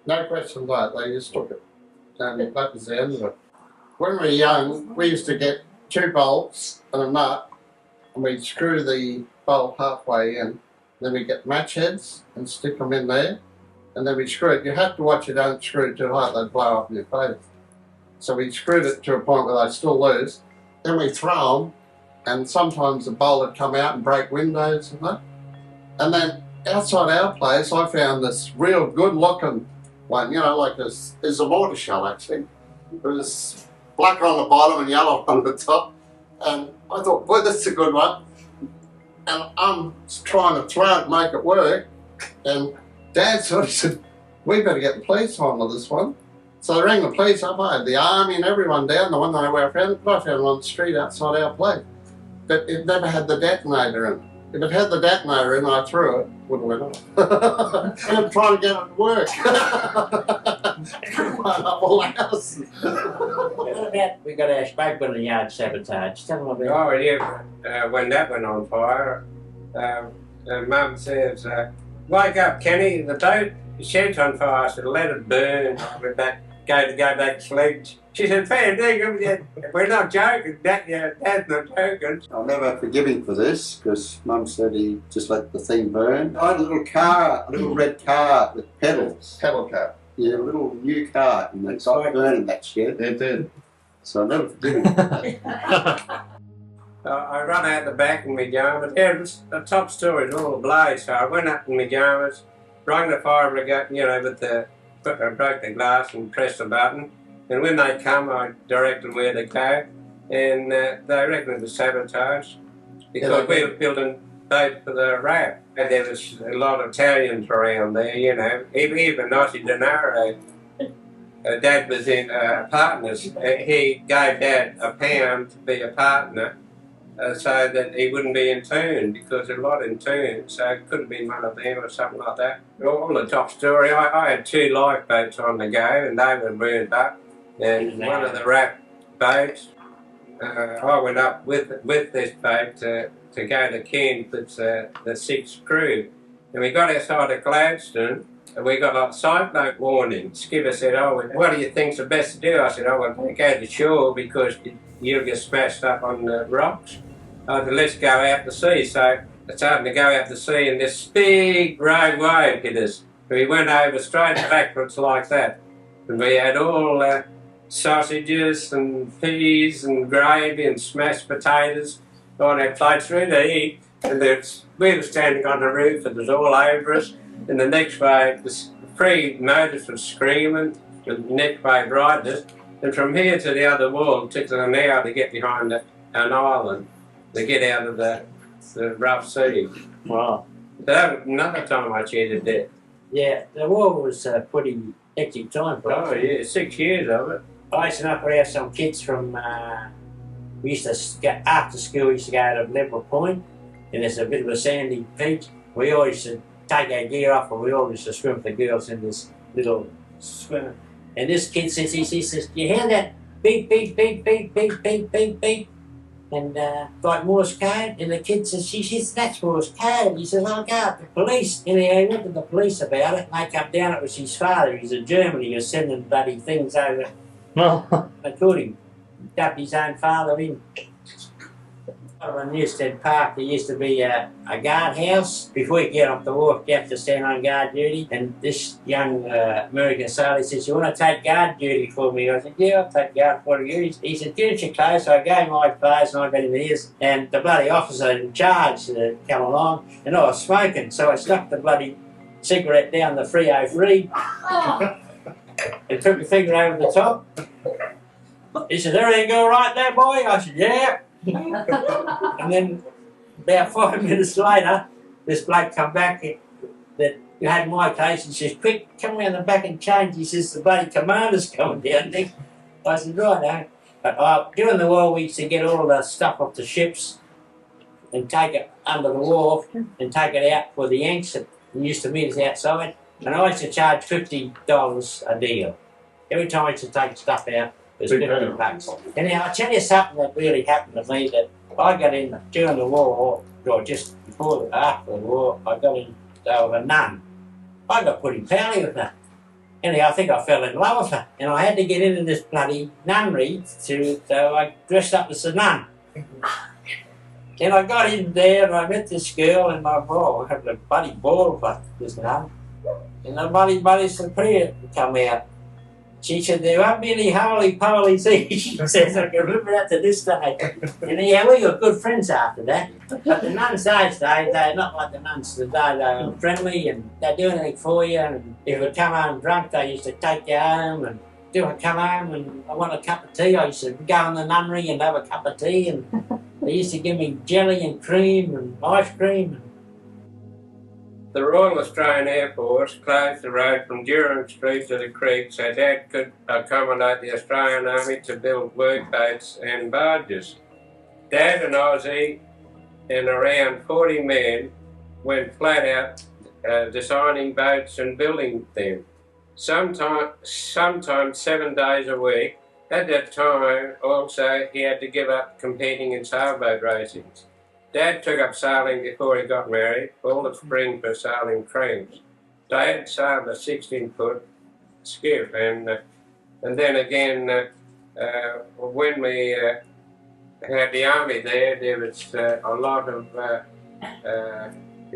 [SPEAKER 6] No questions asked. They just took it, and that was the end of it. When we were young, we used to get 2 bolts and a nut, and we'd screw the bolt halfway in. Then we'd get match heads and stick them in there, and then we'd screw it. You have to watch you don't screw it too hard; they'd blow up in your face. So we screwed it to a point where they'd still loose. Then we throw them, and sometimes the bolt would come out and break windows and that. And then outside our place, I found this real good-looking one. You know, like this is a mortar shell actually. It was black on the bottom and yellow on the top. And I thought, boy, that's a good one. And I'm trying to throw it, make it work. And Dad sort of said, "We better get the police on with this one." So they rang the police up. I had the army and everyone down. The one that I found one on the street outside our place. But it never had the detonator in it. If it had the detonator in, I threw it, would have went off. And I'm trying to get it to work. Up all the house.
[SPEAKER 2] What about we got our smoke in the yard sabotage? Tell them about
[SPEAKER 5] oh yeah, when that went on fire, Mum says, "Wake up, Kenny! The boat, the shed's on fire." I said, "Let it burn." I went back, go back to sledge. She said, fair dinkum, we're not joking, Dad's not joking.
[SPEAKER 9] I'll never forgive him for this because Mum said he just let the thing burn. I had a little car, a little red car with pedals.
[SPEAKER 6] Pedal car.
[SPEAKER 9] Yeah, a little new car, and it got burning that shed.
[SPEAKER 6] It did.
[SPEAKER 9] So I'll never forgive him for that.
[SPEAKER 5] I run out the back in my garment. Yeah, the top story is all ablaze, so I went up in my garments, rung the fire brigade, with the, broke the glass and pressed the button. And when they come, I direct them where they go, and they reckon it was sabotage because we were building boats for the RAF. And there was a lot of Italians around there, even Nossi Denaro. Dad was in partners. He gave Dad £1 to be a partner so that he wouldn't be in tune because there were a lot in tune, so it couldn't be one of them or something like that. On the top story, I had 2 lifeboats on the go and they were burned up. And one of the RAF boats, I went up with this boat to go to Cairns with the 6th crew. And we got outside of Gladstone and we got a cyclone warning. Skipper said, what do you think's the best to do? I said, well, don't go to shore because you'll get smashed up on the rocks. I said, let's go out to sea. So it's starting to go out to sea and this big rogue wave hit us. We went over straight backwards like that. And we had all sausages and peas and gravy and smashed potatoes on our plates ready to eat. And we were standing on the roof and it was all over us. And the next wave, the 3 motors were screaming, the next wave brightness. And from here to the other wall, it took an hour to get behind an island, to get out of the rough sea.
[SPEAKER 2] Wow.
[SPEAKER 5] So that was another time I cheated death.
[SPEAKER 2] Yeah, the war was a pretty hectic time for us.
[SPEAKER 5] Oh yeah, 6 years of it.
[SPEAKER 2] I used to know we have some kids from, we used to go, after school we used to go to Level Point, and there's a bit of a sandy beach. We always used to take our gear off and we all used to swim with the girls in this little swimmer. And this kid says, he says, do you hear that beep, beep, beep, beep, beep, beep, beep, beep? And like Morse code, and the kid says, she says, that's Morse code. He says, I'll go up to the police. And he went to the police about it, and they come down, it was his father. He's in Germany, he was sending bloody things over. They caught him, dubbed his own father in. On Newstead Park, there used to be a guardhouse. Before you get off the wharf, you have to stand on guard duty. And this young American sailor says, you want to take guard duty for me? I said, yeah, I'll take guard for you. He said, get your clothes. So I gave my clothes and I got in his. And the bloody officer in charge come along and I was smoking. So I stuck the bloody cigarette down the 303 and took the finger over the top. He said, everything all right there, boy? I said, yeah. And then about 5 minutes later, this bloke come back that had my case and says, quick, come around the back and change. He says, the bloody commander's coming down there. I said, right, But during the war, we used to get all the stuff off the ships and take it under the wharf and take it out for the Yanks that used to meet us outside. And I used to charge $50 a deal. Every time I used to take stuff out, it was $50. Anyhow, I'll tell you something that really happened to me that I got in during the war, or just before after the war, I got in with a nun. I got put in pally with her. Anyhow, I think I fell in love with her. And I had to get into this bloody nunnery, so I dressed up as a nun. And I got in there and I met this girl and I had a bloody ball for this nun. And the bloody superior come out. She said, there won't be any holy-poly things. She says, I can remember that to this day. And yeah, we got good friends after that. But the nuns those days, they're not like the nuns today. They're friendly and they do anything for you. And if you come home drunk, they used to take you home. And do I come home and I want a cup of tea? I used to go in the nunnery and have a cup of tea. And they used to give me jelly and cream and ice cream.
[SPEAKER 5] The Royal Australian Air Force closed the road from Durham Street to the creek so Dad could accommodate the Australian Army to build workboats and barges. Dad and Ozzy and around 40 men went flat out designing boats and building them. Sometimes 7 days a week. At that time also he had to give up competing in sailboat racings. Dad took up sailing before he got married, all the spring for sailing creams. Dad sailed a 16-foot skiff and then again when we had the army there was a lot of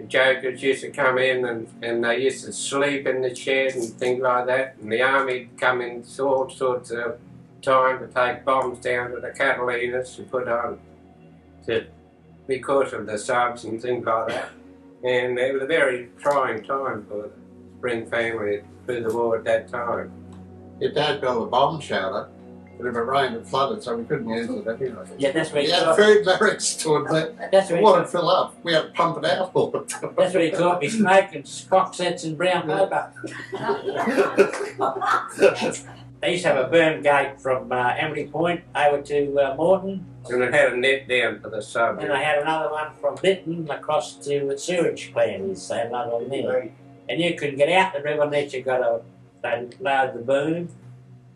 [SPEAKER 5] jokers used to come in and they used to sleep in the shed and things like that. And the army come in all sorts of time to take bombs down to the Catalinas to put on because of the subs and things like that. And it was a very trying time for the Spring family through the war at that time.
[SPEAKER 6] Your dad built a bomb shelter, but if it rained it flooded, so we couldn't use it anyway.
[SPEAKER 2] Yeah, that's what
[SPEAKER 6] We
[SPEAKER 2] he
[SPEAKER 6] had
[SPEAKER 2] taught.
[SPEAKER 6] food barracks to it, but
[SPEAKER 2] That's
[SPEAKER 6] the
[SPEAKER 2] what he
[SPEAKER 6] water
[SPEAKER 2] taught.
[SPEAKER 6] fill up. We had to pump it out all the time.
[SPEAKER 2] That's what he taught me. Smoking cock sets and brown paper. They used to have a burn gate from Emily Point over to Morton,
[SPEAKER 5] And it had a net down for the sub.
[SPEAKER 2] and I had another one from Lytton across to the sewage plant. So I had another one there. And you couldn't get out the river unless you got they load the boom,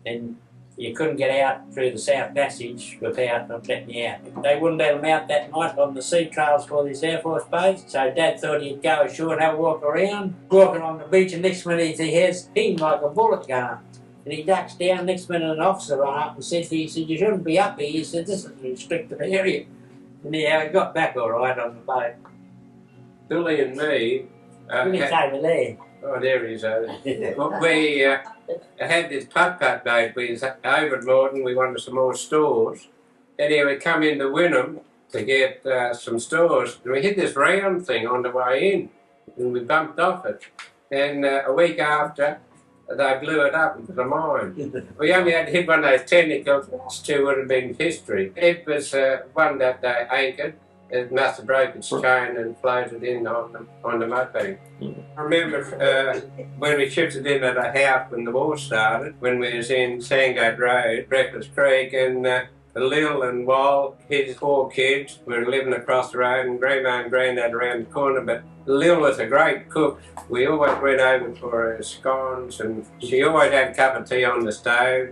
[SPEAKER 2] and you couldn't get out through the South Passage without them letting you out. They wouldn't let them out that night on the sea trails for this Air Force base, so Dad thought he'd go ashore and have a walk around, walking on the beach, and next minute he has him like a bullet gun. And he ducks down, next minute an officer ran up and said to him, he said, "You shouldn't be up here." He said, "This is a restricted area." And he got back all right on the boat.
[SPEAKER 5] Billy and me
[SPEAKER 2] It's over there.
[SPEAKER 5] oh, there he is. We had this putt-putt boat. We was over at Morton. We wanted some more stores. And he would come into Wynnum to get some stores. And we hit this round thing on the way in. And we bumped off it. And a week after, they blew it up into the mine. We only had to hit one of those technicals. Two would have been history. It was one that they anchored. It must have broken its chain and floated in on the mudbank. I remember when we shifted in at a house when the war started, when we was in Sandgate Road, Breakfast Creek, and Lil and Wal, his 4 kids, were living across the road, and Grandma and Grandad around the corner. But Lil was a great cook. We always went over for her scones, and she always had a cup of tea on the stove,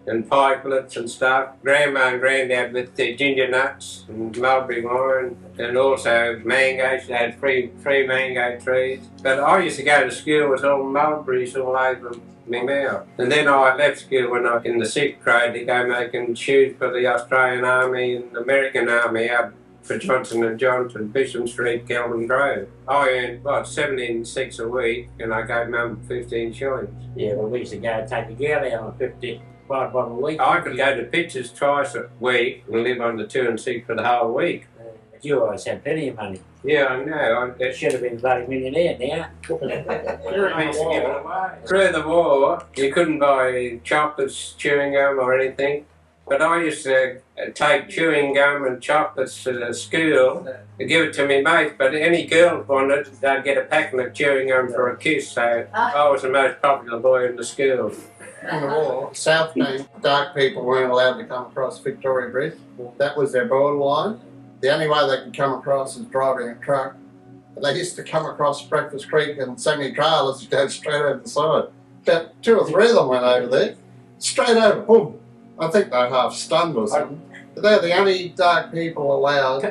[SPEAKER 5] and pikelets and stuff. Grandma and Grandad with their ginger nuts and mulberry wine, and also mangoes. They had three mango trees. But I used to go to school with all mulberries all over my mouth. And then I left school when I was in the 6th grade to go making shoes for the Australian Army and American Army up for Johnson & Johnson, Bishop Street, Kelvin Grove. I earned, 17.6 a week, and I gave Mum 15 shillings.
[SPEAKER 2] Yeah, well, we used to go take a girl out on 55 a week.
[SPEAKER 5] I could go to pictures twice a week and live on the 2 and 6 for the whole week.
[SPEAKER 2] But you always had plenty of money.
[SPEAKER 5] Yeah, I know.
[SPEAKER 2] You should have been a bloody millionaire now.
[SPEAKER 5] I used to give it away. Through the war, you couldn't buy chocolates, chewing gum or anything. But I used to take chewing gum and chocolates to the school to give it to my mates. But any girl wanted, they'd get a packet of chewing gum for a kiss. So I was the most popular boy in the school.
[SPEAKER 6] In the war, South Team, dark people weren't allowed to come across Victoria Bridge. That was their borderline. The only way they could come across is driving a truck. And they used to come across Breakfast Creek and semi-trailers to go straight over the side. About 2 or 3 of them went over there, straight over, boom. I think they were half stunned or something. But they're the only dark people allowed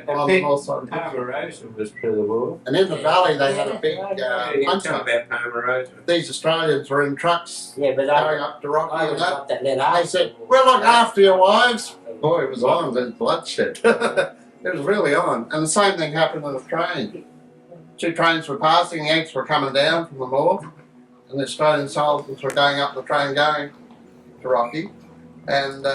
[SPEAKER 6] on the north side.
[SPEAKER 5] Palmarosa was through the war.
[SPEAKER 6] And in the valley they had a big
[SPEAKER 5] You can
[SPEAKER 6] punch
[SPEAKER 5] tell
[SPEAKER 6] up.
[SPEAKER 5] about Palmarosa.
[SPEAKER 6] These Australians were in trucks
[SPEAKER 2] Yeah, but
[SPEAKER 6] going up to Rocky
[SPEAKER 2] I
[SPEAKER 6] and
[SPEAKER 2] was
[SPEAKER 6] that.
[SPEAKER 2] got that letter.
[SPEAKER 6] And they said, "We'll look after your wives." Boy, it was on. There's bloodshed. It was really on. And the same thing happened on the train. 2 trains were passing, the Yanks were coming down from the north, and the Australian soldiers were going up the train going to Rocky. And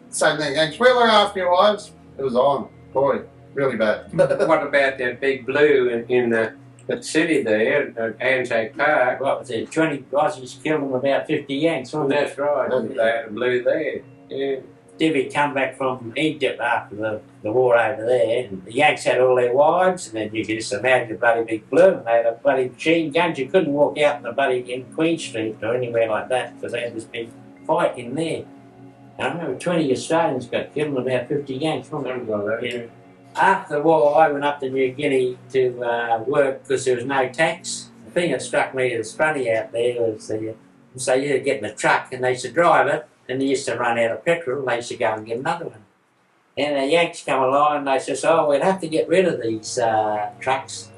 [SPEAKER 6] same thing, Yanks, "We'll look after your wives." It was on. Boy, really bad.
[SPEAKER 5] What about that big blue in the city there at Anzac Park?
[SPEAKER 2] What was it? 20 Aussies killed about 50 Yanks, wasn't it?
[SPEAKER 5] That's right. They had a blue there. Yeah.
[SPEAKER 2] Divvy come back from Egypt after the war over there, and the Yanks had all their wives, and then you can just imagine a bloody big blue, and they had a bloody machine guns. You couldn't walk out in Queen Street or anywhere like that because they had this big fight in there. And I remember 20 Australians got killed and about 50 Yanks, wasn't it? Yeah. After the war, I went up to New Guinea to work because there was no tax. The thing that struck me as funny out there was so you get in the truck and they used to drive it, and they used to run out of petrol, and they used to go and get another one. And the Yanks come along and they says, "Oh, we'd have to get rid of these trucks."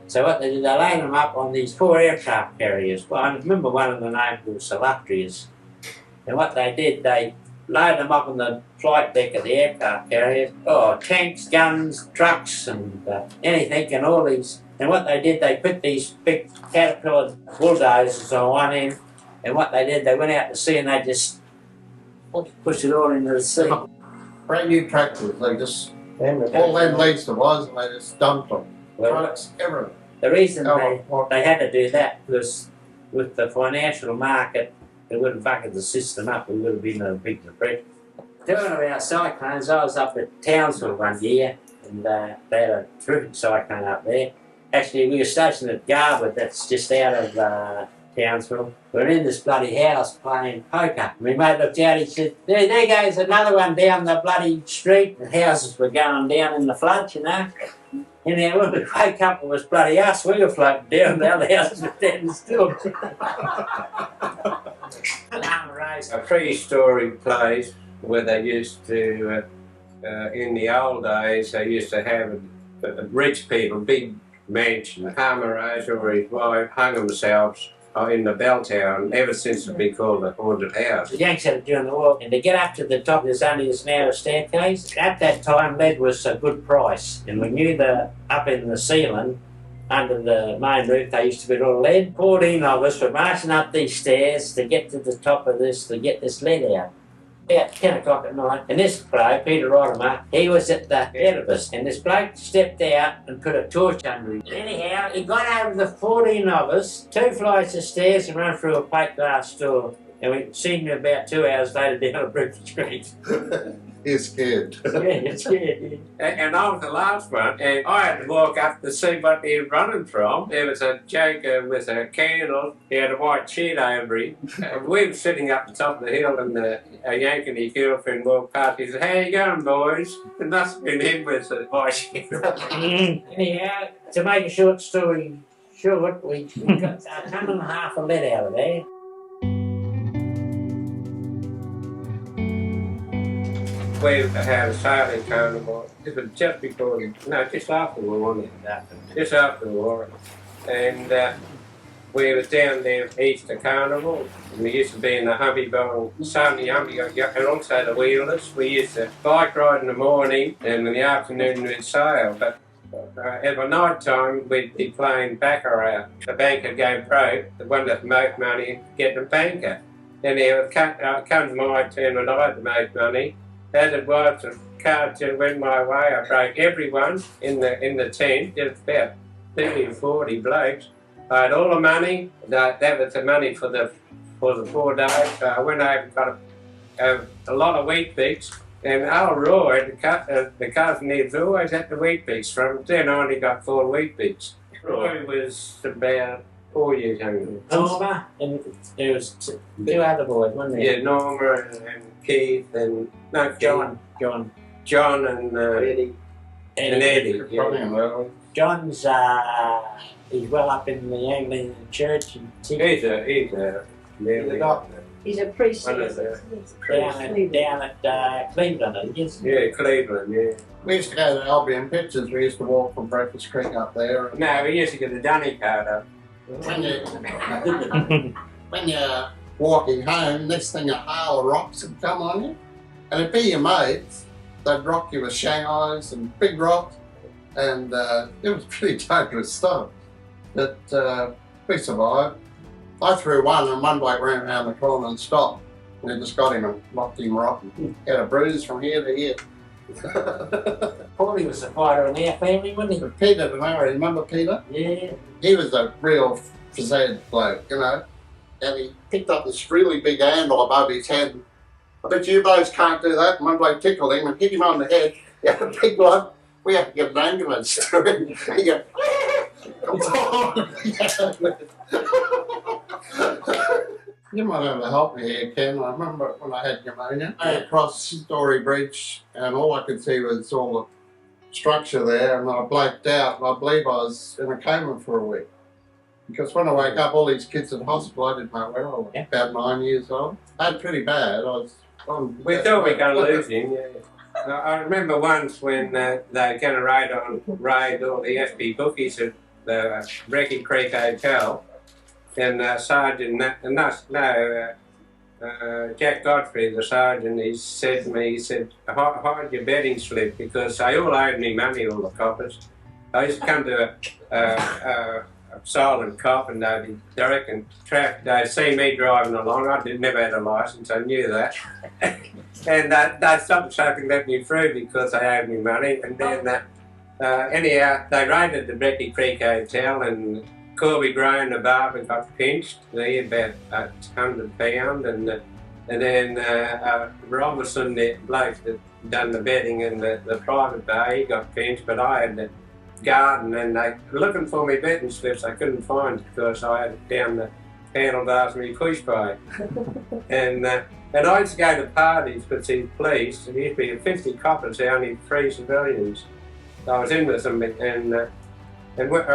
[SPEAKER 2] So what they did, they laid them up on these 4 aircraft carriers. Well, I remember one of the names was Salatrias. And what they did, they load them up on the flight deck of the aircraft carriers. Oh, tanks, guns, trucks, and anything, and all these. And what they did, they put these big Caterpillar bulldozers on one end, and what they did, they went out to sea and they just pushed it all into the sea.
[SPEAKER 6] Brand new tractors, they just, all them leads to was, and they just dumped them. Trucks, everything.
[SPEAKER 2] The reason they had to do that was with the financial market, it would have bucketed the system up. We would have been in a big depression. Talking about cyclones, I was up at Townsville one year, and they had a terrific cyclone up there. Actually, we were stationed at Garwood, that's just out of Townsville. We were in this bloody house playing poker. My mate looked out, he said, there goes another one down the bloody street. The houses were going down in the flood, you know. And then when we woke up, it was bloody us. We were floating down, the other houses were standing still.
[SPEAKER 5] A prehistoric place where they used to, in the old days, they used to have rich people, big mansion. Hammerage or his wife hung themselves in the bell tower, and ever since it's been called the haunted house.
[SPEAKER 2] The Yanks had it during the war, and to get up to the top, there's only this narrow staircase. At that time, lead was a good price, and we knew that up in the ceiling, under the main roof, they used to put all lead. 14 of us were marching up these stairs to get to the top of this, to get this lead out. About 10 o'clock at night, and this bloke, Peter Rodimer, he was at the head of us, and this bloke stepped out and put a torch under him. Anyhow, he got over the 14 of us, 2 flights of stairs and ran through a plate glass door, and we seen him about 2 hours later down at Breakfast Creek.
[SPEAKER 6] He's scared.
[SPEAKER 2] Yeah, scared, yeah.
[SPEAKER 5] And I was the last one, and I had to walk up to see what he was running from. There was a joker with a candle, he had a white sheet over him. We were sitting up the top of the hill, and a Yank and his girlfriend walked past. He said, "How you going, boys?" It must have been him with the white sheet.
[SPEAKER 2] Anyhow, to make a short story short, we got a ton and a half of lead out of there.
[SPEAKER 5] We had a sailing carnival. This was just before, just after the war, wasn't it? Just after the war. And we was down there Easter Carnival. And we used to be in the Humpy Bowl, Sunday Humpy, and also the wheelers. We used to bike ride in the morning, and in the afternoon we'd sail. But at the night time, we'd be playing baccarat. The banker gave broke, the one that made money, get the banker. And it comes my turn when I had to make money. As it was, the cards that went my way, I broke everyone in the tent, just about 30 or 40 blokes. I had all the money, that was the money for the 4 days. So I went over and got a lot of wheat bix. And old Roy, the cousin, he was always at the wheat bix. From then I only got 4 wheat bix. Roy was about 4 years younger.
[SPEAKER 2] Norma, and there was 2 other boys, wasn't there?
[SPEAKER 5] Yeah, Norma and Keith and
[SPEAKER 2] John
[SPEAKER 5] and
[SPEAKER 7] Eddie.
[SPEAKER 5] Eddie. Yeah.
[SPEAKER 2] John's he's well up in the Anglican church. And
[SPEAKER 5] He's a
[SPEAKER 4] He's a priest.
[SPEAKER 5] One of the
[SPEAKER 2] down at Cleveland, I guess.
[SPEAKER 5] Yeah, Cleveland, yeah.
[SPEAKER 6] We used to go to Albion Pictures, we used to walk from Breakfast Creek up there.
[SPEAKER 5] No, we used to get the dunny card up.
[SPEAKER 6] When you're walking home, next thing a hail of rocks would come on you. And it'd be your mates, they'd rock you with Shanghais and big rocks. And it was pretty dangerous stuff. But we survived. I threw one and one bloke ran around the corner and stopped. And it just got him and knocked him rotten. He had a bruise from here to here.
[SPEAKER 2] Paulie was a fighter in our family, wasn't he?
[SPEAKER 6] Peter DeMurray, remember Peter?
[SPEAKER 2] Yeah.
[SPEAKER 6] He was a real facade bloke, you know. And he picked up this really big handle above his head. I bet you blokes can't do that. And one bloke tickled him and hit him on the head. He had a big one. We had to get an ambulance to him. He go, you might have to help me here, Ken. I remember when I had pneumonia. I crossed Story Bridge and all I could see was all the structure there, and I blacked out, and I believe I was in a coma for a week. Because when I woke up, all these kids in hospital, I didn't know where I was. About 9 years old. I had pretty bad.
[SPEAKER 5] We thought we were going to lose him, yeah. I remember once when they were going to raid all the FB bookies at the Brecky Creek Hotel, and Sergeant Jack Godfrey, the sergeant, he said to me, he said, hide your bedding slip, because they all owed me money, all the coppers. I used to come to a silent cop, and they'd be directing traffic. They'd see me driving along. I never had a licence, I knew that. And they stopped so they could let me through because they owed me money. And then, anyhow, they raided the Breckie Creek Hotel, and Corby Grown, the barber, got pinched there, about £100, and then Robertson, the bloke that done the bedding in the private bay, he got pinched, but I had the garden, and they were looking for me bedding slips. I couldn't find it because I had it down the handlebars of my push bike. And I used to go to parties with these police, and there used to be 50 coppers, only 3 civilians. So I was in with them, and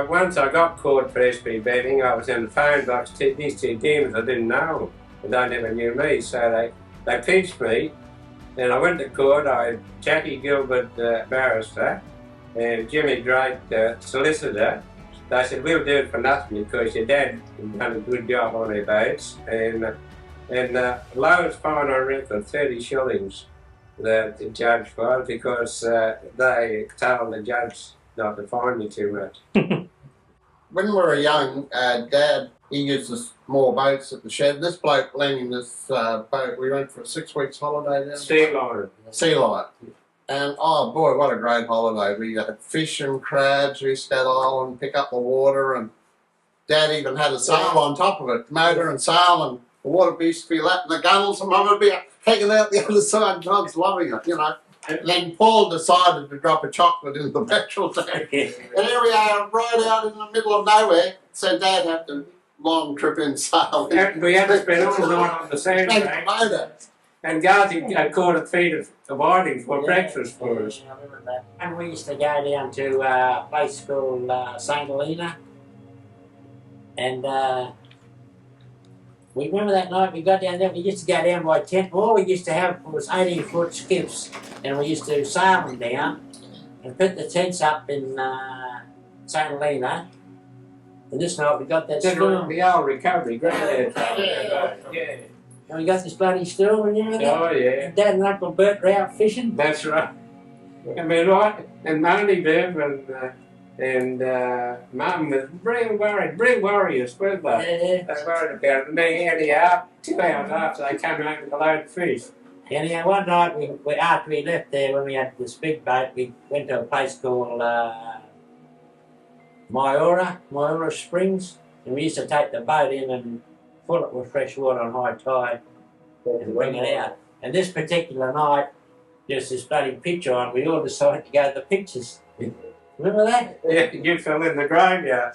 [SPEAKER 5] once I got caught for SB bedding, I was in the phone box. These 2 demons, I didn't know them, and they never knew me, so they pinched me, and I went to court. I had Jackie Gilbert, barrister, and Jimmy Drake, solicitor. They said, we'll do it for nothing because your dad had done a good job on their boats, and lowest fine I reckon 30 shillings that the judge filed, because they told the judge not to fine me too much.
[SPEAKER 6] When we were young, Dad, he used the small boats at the shed. This bloke lending this boat, we went for a 6 weeks holiday down
[SPEAKER 5] Sea Lion.
[SPEAKER 6] Sea Lion. And oh boy, what a great holiday. We had fish and crabs, we used to go to the island, pick up the water, and Dad even had a sail on top of it, motor and sail, and the water used to be lapping the gunnels, and Mum would be hanging out the other side, and I was loving it, you know. And then Paul decided to drop a chocolate in the petrol tank. And here we are, right out in the middle of nowhere, so Dad had to long trip in sailing.
[SPEAKER 5] We had to spend all night on the sand bank. And Garth caught a feed of whiting for breakfast for us.
[SPEAKER 2] I remember that. And we used to go down to a place called St. Helena. And we remember that night we got down there, we used to go down by tent. All we used to have was 18-foot skiffs, and we used to sail them down and put the tents up in St. Helena. And this night we got that storm.
[SPEAKER 5] The old recovery, yeah.
[SPEAKER 2] And we got this bloody storm and everything.
[SPEAKER 5] Oh, yeah.
[SPEAKER 2] And Dad and Uncle Bert were out fishing.
[SPEAKER 5] That's right. I mean, right, and Marnie Bev and Mum was real warriors, weren't they?
[SPEAKER 2] Yeah.
[SPEAKER 5] They worried about it. And they anyhow, 2 hours after they came home with a load of fish.
[SPEAKER 2] Anyhow, one night we after we left there, when we had this big boat, we went to a place called Myora Springs, and we used to take the boat in and fill it with fresh water on high tide and bring it out. And this particular night, just this bloody picture on, we all decided to go to the pictures. Remember that?
[SPEAKER 5] Yeah, you fell in the graveyard.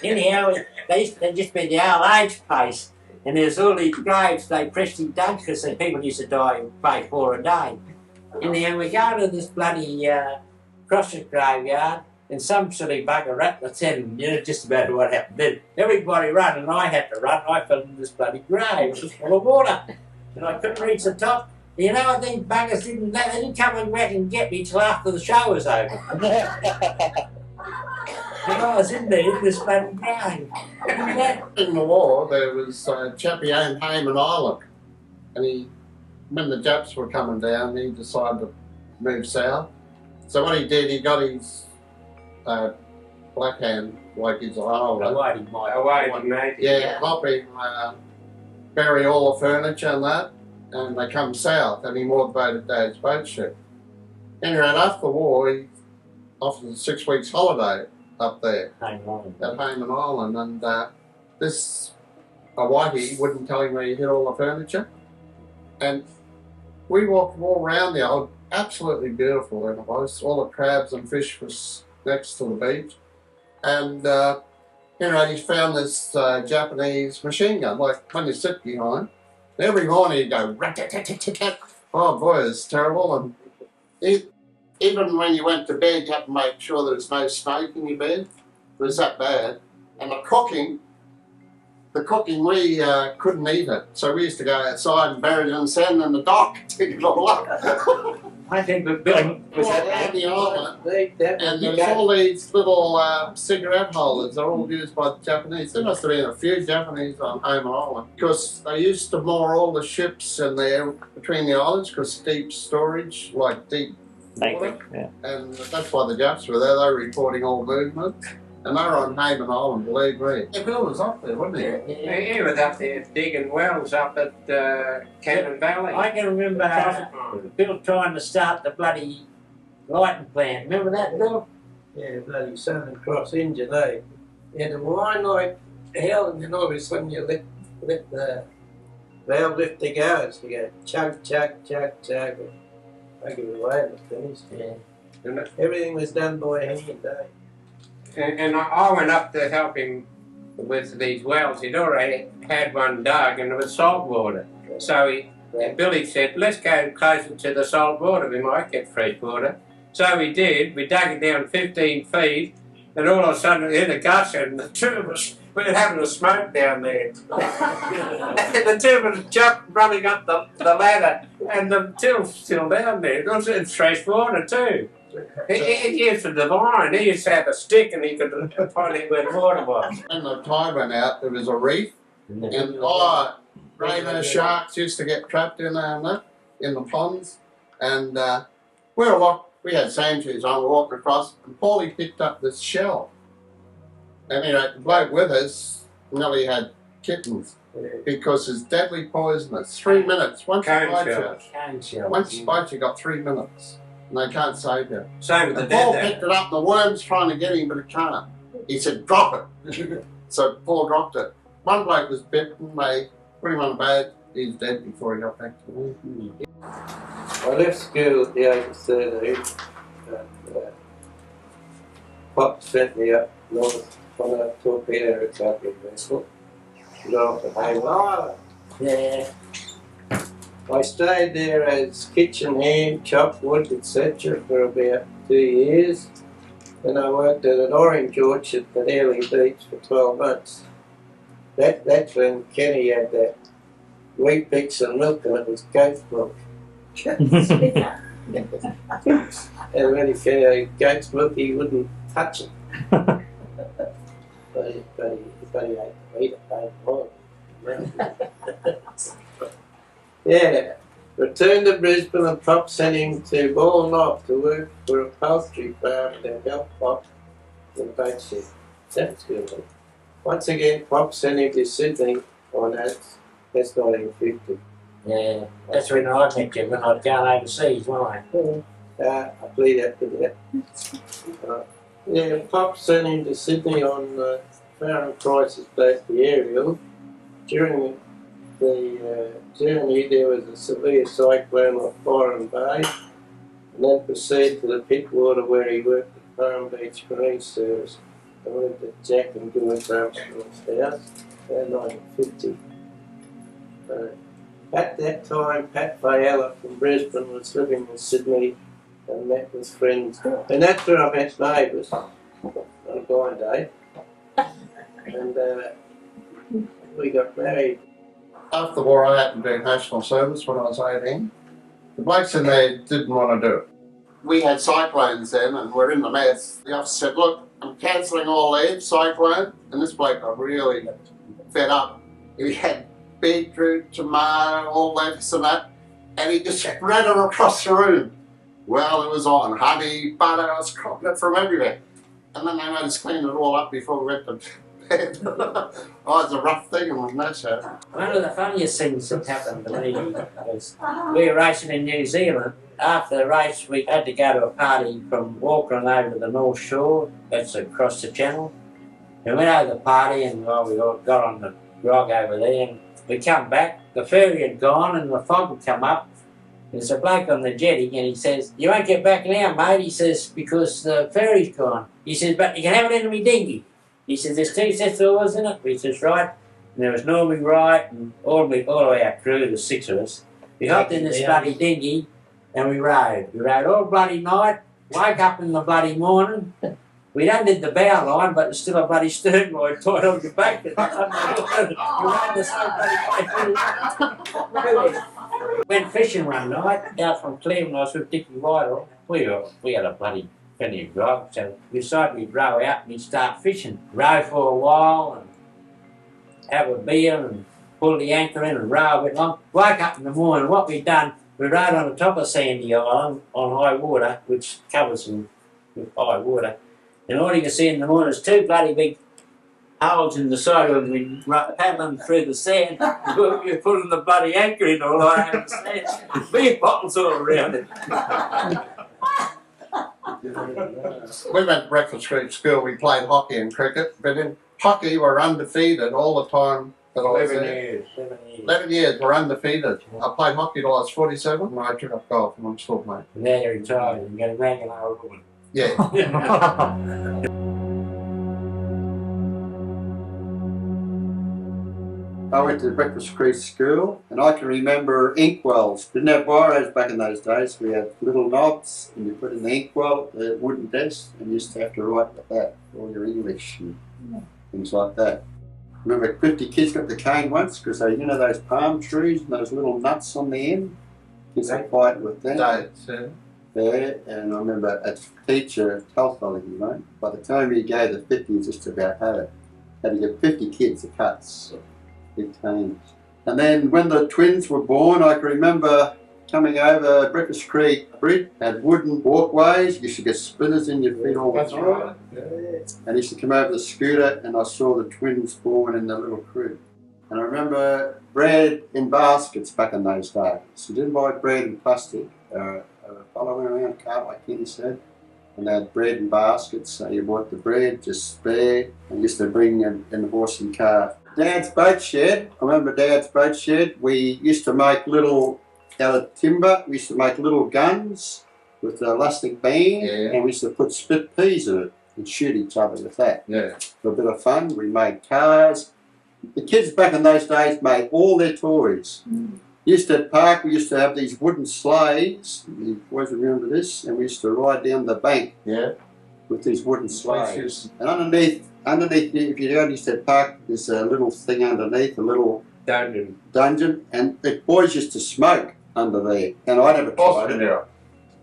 [SPEAKER 2] Anyhow, they just been the old age place, and there's all these graves they freshly dug because people used to die by 4 a day. Anyhow, we go to this bloody crossing graveyard, and some silly bugger rat that's in, you know, just about what happened. Then everybody ran, and I had to run. I fell in this bloody grave. It was full of water, and I couldn't reach the top. You know what these buggers didn't? They didn't come back and get me till after the show was over. And I was in there in this bloody grave.
[SPEAKER 6] In the war, there was a chap who owned Hayman Island, and when the Japs were coming down, he decided to move south. So what he did, he got his blackhand, like his Iowa. Yeah, help him bury all the furniture and that, and they come south, and he mothballed Dad's boat ship. Anyway, after the war, he offered a 6 weeks holiday up there at Hayman Island, and this Hawaii wouldn't tell him where he hid all the furniture, and we walked all around the old, absolutely beautiful, and all the crabs and fish was next to the beach, and he found this Japanese machine gun, like when you sit behind. Every morning he'd go rat-tat-tat-tat-tat. Oh boy, it's terrible. And even when you went to bed, you had to make sure there's no smoke in your bed. It was that bad. And the cooking we couldn't eat it, so we used to go outside and bury it in the sand in the dock to dig it all up.
[SPEAKER 2] I think that Billy was
[SPEAKER 6] Well,
[SPEAKER 2] at
[SPEAKER 6] the island,
[SPEAKER 7] That
[SPEAKER 6] and
[SPEAKER 7] was
[SPEAKER 6] there's
[SPEAKER 7] good.
[SPEAKER 6] all these little cigarette holders. They're all used by the Japanese. There must have been a few Japanese on Home Island because they used to moor all the ships in there between the islands because deep storage, like deep water.
[SPEAKER 10] Yeah.
[SPEAKER 6] And that's why the Japs were there. They were reporting all movements. And they were on Haven Island, believe me. Yeah, Bill was up there, wasn't he?
[SPEAKER 5] He was up there digging wells up at Cannon Valley.
[SPEAKER 2] I can remember Bill trying to start the bloody lighting plant. Remember that, Bill?
[SPEAKER 7] Yeah, bloody Southern Cross engine, eh? Yeah, the wine like hell, and then all of a sudden you let the valve lift the goes. You go chug, chug, chug, chug. I give it away and finished.
[SPEAKER 2] Yeah.
[SPEAKER 7] Everything was done by hand, eh?
[SPEAKER 5] And I went up to help him with these wells. He'd already had one dug and it was salt water. So Billy said, let's go closer to the salt water, we might get fresh water. So we did. We dug it down 15 feet and all of a sudden it hit a gush and the two of us were having a smoke down there. And the two of us jumped running up the ladder and the till's still down there. It was in fresh water too. He used to divine. He used to have a stick and he could find it where the water was.
[SPEAKER 6] When the tide went out, there was a reef. And rainbow sharks used to get trapped in there in the ponds. And we had sand shoes on, we walked across, and Paulie picked up this shell. And anyway, the bloke with us nearly had kittens because it's deadly poisonous. 3 minutes. Once you bite you got 3 minutes. And they can't save you.
[SPEAKER 5] Same with the
[SPEAKER 6] And Paul
[SPEAKER 5] dead
[SPEAKER 6] picked it up, and the worm's trying to get him, but it can't. He said, drop it. So Paul dropped it. One bloke was bitten, they put him on a bed, he was dead before he got back to me.
[SPEAKER 7] I left school at the age of 13. Pop sent me up north on a torpedo recovery vessel. Got off to Haven Island.
[SPEAKER 2] Yeah.
[SPEAKER 7] I stayed there as kitchen hand, chopped wood, etc. for about 2 years. Then I worked at an orange orchard at Airlie Beach for 12 months. That's when Kenny had that wheat bix and milk and it was goat's milk. And when he found goat's milk he wouldn't touch it. but he ate the meat at home. Yeah, returned to Brisbane and Pop sent him to Ball Knob to work for a poultry farm to help Pop in the boat shed. That's good. Once again, Pop sent him to Sydney on that's 1950.
[SPEAKER 2] Yeah, that's when I met you, when I'd gone overseas, wasn't I?
[SPEAKER 7] I plead after that. Yeah, Pop sent him to Sydney on farm prices both the aerial. During the journey there was a severe cyclone off Byron Bay and then proceeded to the Pittwater where he worked at Palm Beach Marine Service. I lived at Jack and George Armstrong's house in 1950. At that time, Pat Vayella from Brisbane was living in Sydney and met with friends. And that's where I met neighbours on a blind date. And we got married.
[SPEAKER 6] After the war I had to do national service when I was 18. The blokes in there didn't want to do it. We had cyclones then and we're in the mess. The officer said, look, I'm cancelling all leave, cyclone. And this bloke got really fed up. He had beetroot, tomato, all lettuce and that. And he just ran it across the room. Well, it was on honey, butter, I was cropping it from everywhere. And then they made us clean it all up before we went to bed. Oh, it's a rough thing and that's it.
[SPEAKER 2] One of the funniest things that happened to me was we were racing in New Zealand. After the race, we had to go to a party from Auckland over to the North Shore. That's across the channel. We went over to the party and we all got on the grog over there and we come back. The ferry had gone and the fog had come up. There's a bloke on the jetty and he says, you won't get back now, mate. He says, because the ferry's gone. He says, but you can have it in my dinghy. He says, there's 2 sets of oars in it. He says, right. And there was Norman Wright and all of our crew, the 6 of us. We hopped in this bloody dinghy and we rode. We rode all bloody night, woke up in the bloody morning. We done did the bow line, but there's still a bloody stern line tied on your back. You rode the same bloody way. Went fishing one night out from Cleveland. I was with Dickie Whitehall. We had a bloody plenty of grog, so we decided we'd row out and we'd start fishing. Row for a while and have a beer and pull the anchor in and row a bit long. Woke up in the morning, what we'd done, we rode on the top of Sandy Island on high water, which covers them with high water. And all you can see in the morning is two bloody big holes in the side of we paddling through the sand. You're putting the bloody anchor in all I have to say. Beer bottles all around it.
[SPEAKER 6] We went to Breakfast Creek School, we played hockey and cricket, but in hockey we're undefeated all the time that I was
[SPEAKER 2] 11
[SPEAKER 6] there.
[SPEAKER 2] years.
[SPEAKER 6] 11 years, we're undefeated. I played hockey till I was 47 and I took up golf and I'm still playing.
[SPEAKER 2] And now you're retired and you got a man and an old woman.
[SPEAKER 6] Yeah.
[SPEAKER 9] I went to Breakfast Creek School and I can remember inkwells. Didn't have biros back in those days. We had little knobs and you put in the inkwell, the wooden desk, and you used to have to write with that, all your English and things like that. I remember 50 kids got the cane once because they, you know, those palm trees and those little nuts on the end? Kids would fight with them.
[SPEAKER 6] Dates,
[SPEAKER 9] Yeah, and I remember a teacher, health colleague, you know, by the time he gave the 50, just about had to get 50 kids the cuts. Big canes. And then when the twins were born, I can remember coming over Breakfast Creek Bridge, had wooden walkways, you used to get splinters in your feet all the time.
[SPEAKER 6] Right.
[SPEAKER 9] And I used to come over the scooter and I saw the twins born in the little crib. And I remember bread in baskets back in those days. You didn't buy bread in plastic. A fellow went around a cart like Kenny said, and they had bread in baskets. So you bought the bread, just spare, and used to bring in the horse and cart. Dad's boat shed, I remember Dad's boat shed. We used to make little, out of timber, we used to make little guns with an elastic band, and we used to put split peas in it and shoot each other with that.
[SPEAKER 6] Yeah.
[SPEAKER 9] For a bit of fun, we made cars. The kids back in those days made all their toys. Used to at Park, we used to have these wooden sleighs, you boys remember this, and we used to ride down the bank with these wooden sleighs. And underneath, if you go to Park, there's a little thing underneath, a little dungeon, and the boys used to smoke under there, and I never tried it.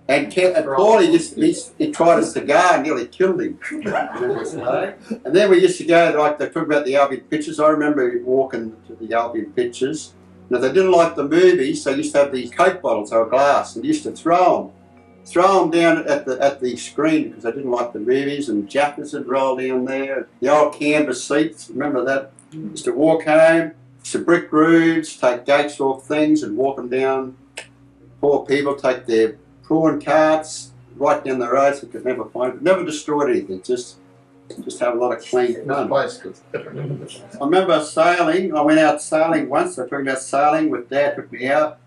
[SPEAKER 9] And Paulie he tried a cigar and nearly killed him. And then we used to go, like they talk about the Albion Pictures. I remember walking to the Albion Pictures. Now they didn't like the movies, so they used to have these Coke bottles or glass, and used to throw them down at the screen because they didn't like the movies, and jackets would roll down there. The old canvas seats, remember that? Used to walk home, used to brick roofs, take gates off things and walk them down. Poor people take their prawn carts right down the road so they could never find it. Never destroyed anything, just have a lot of clean fun. I remember sailing, I went out sailing once, I talked about sailing with Dad, took me out,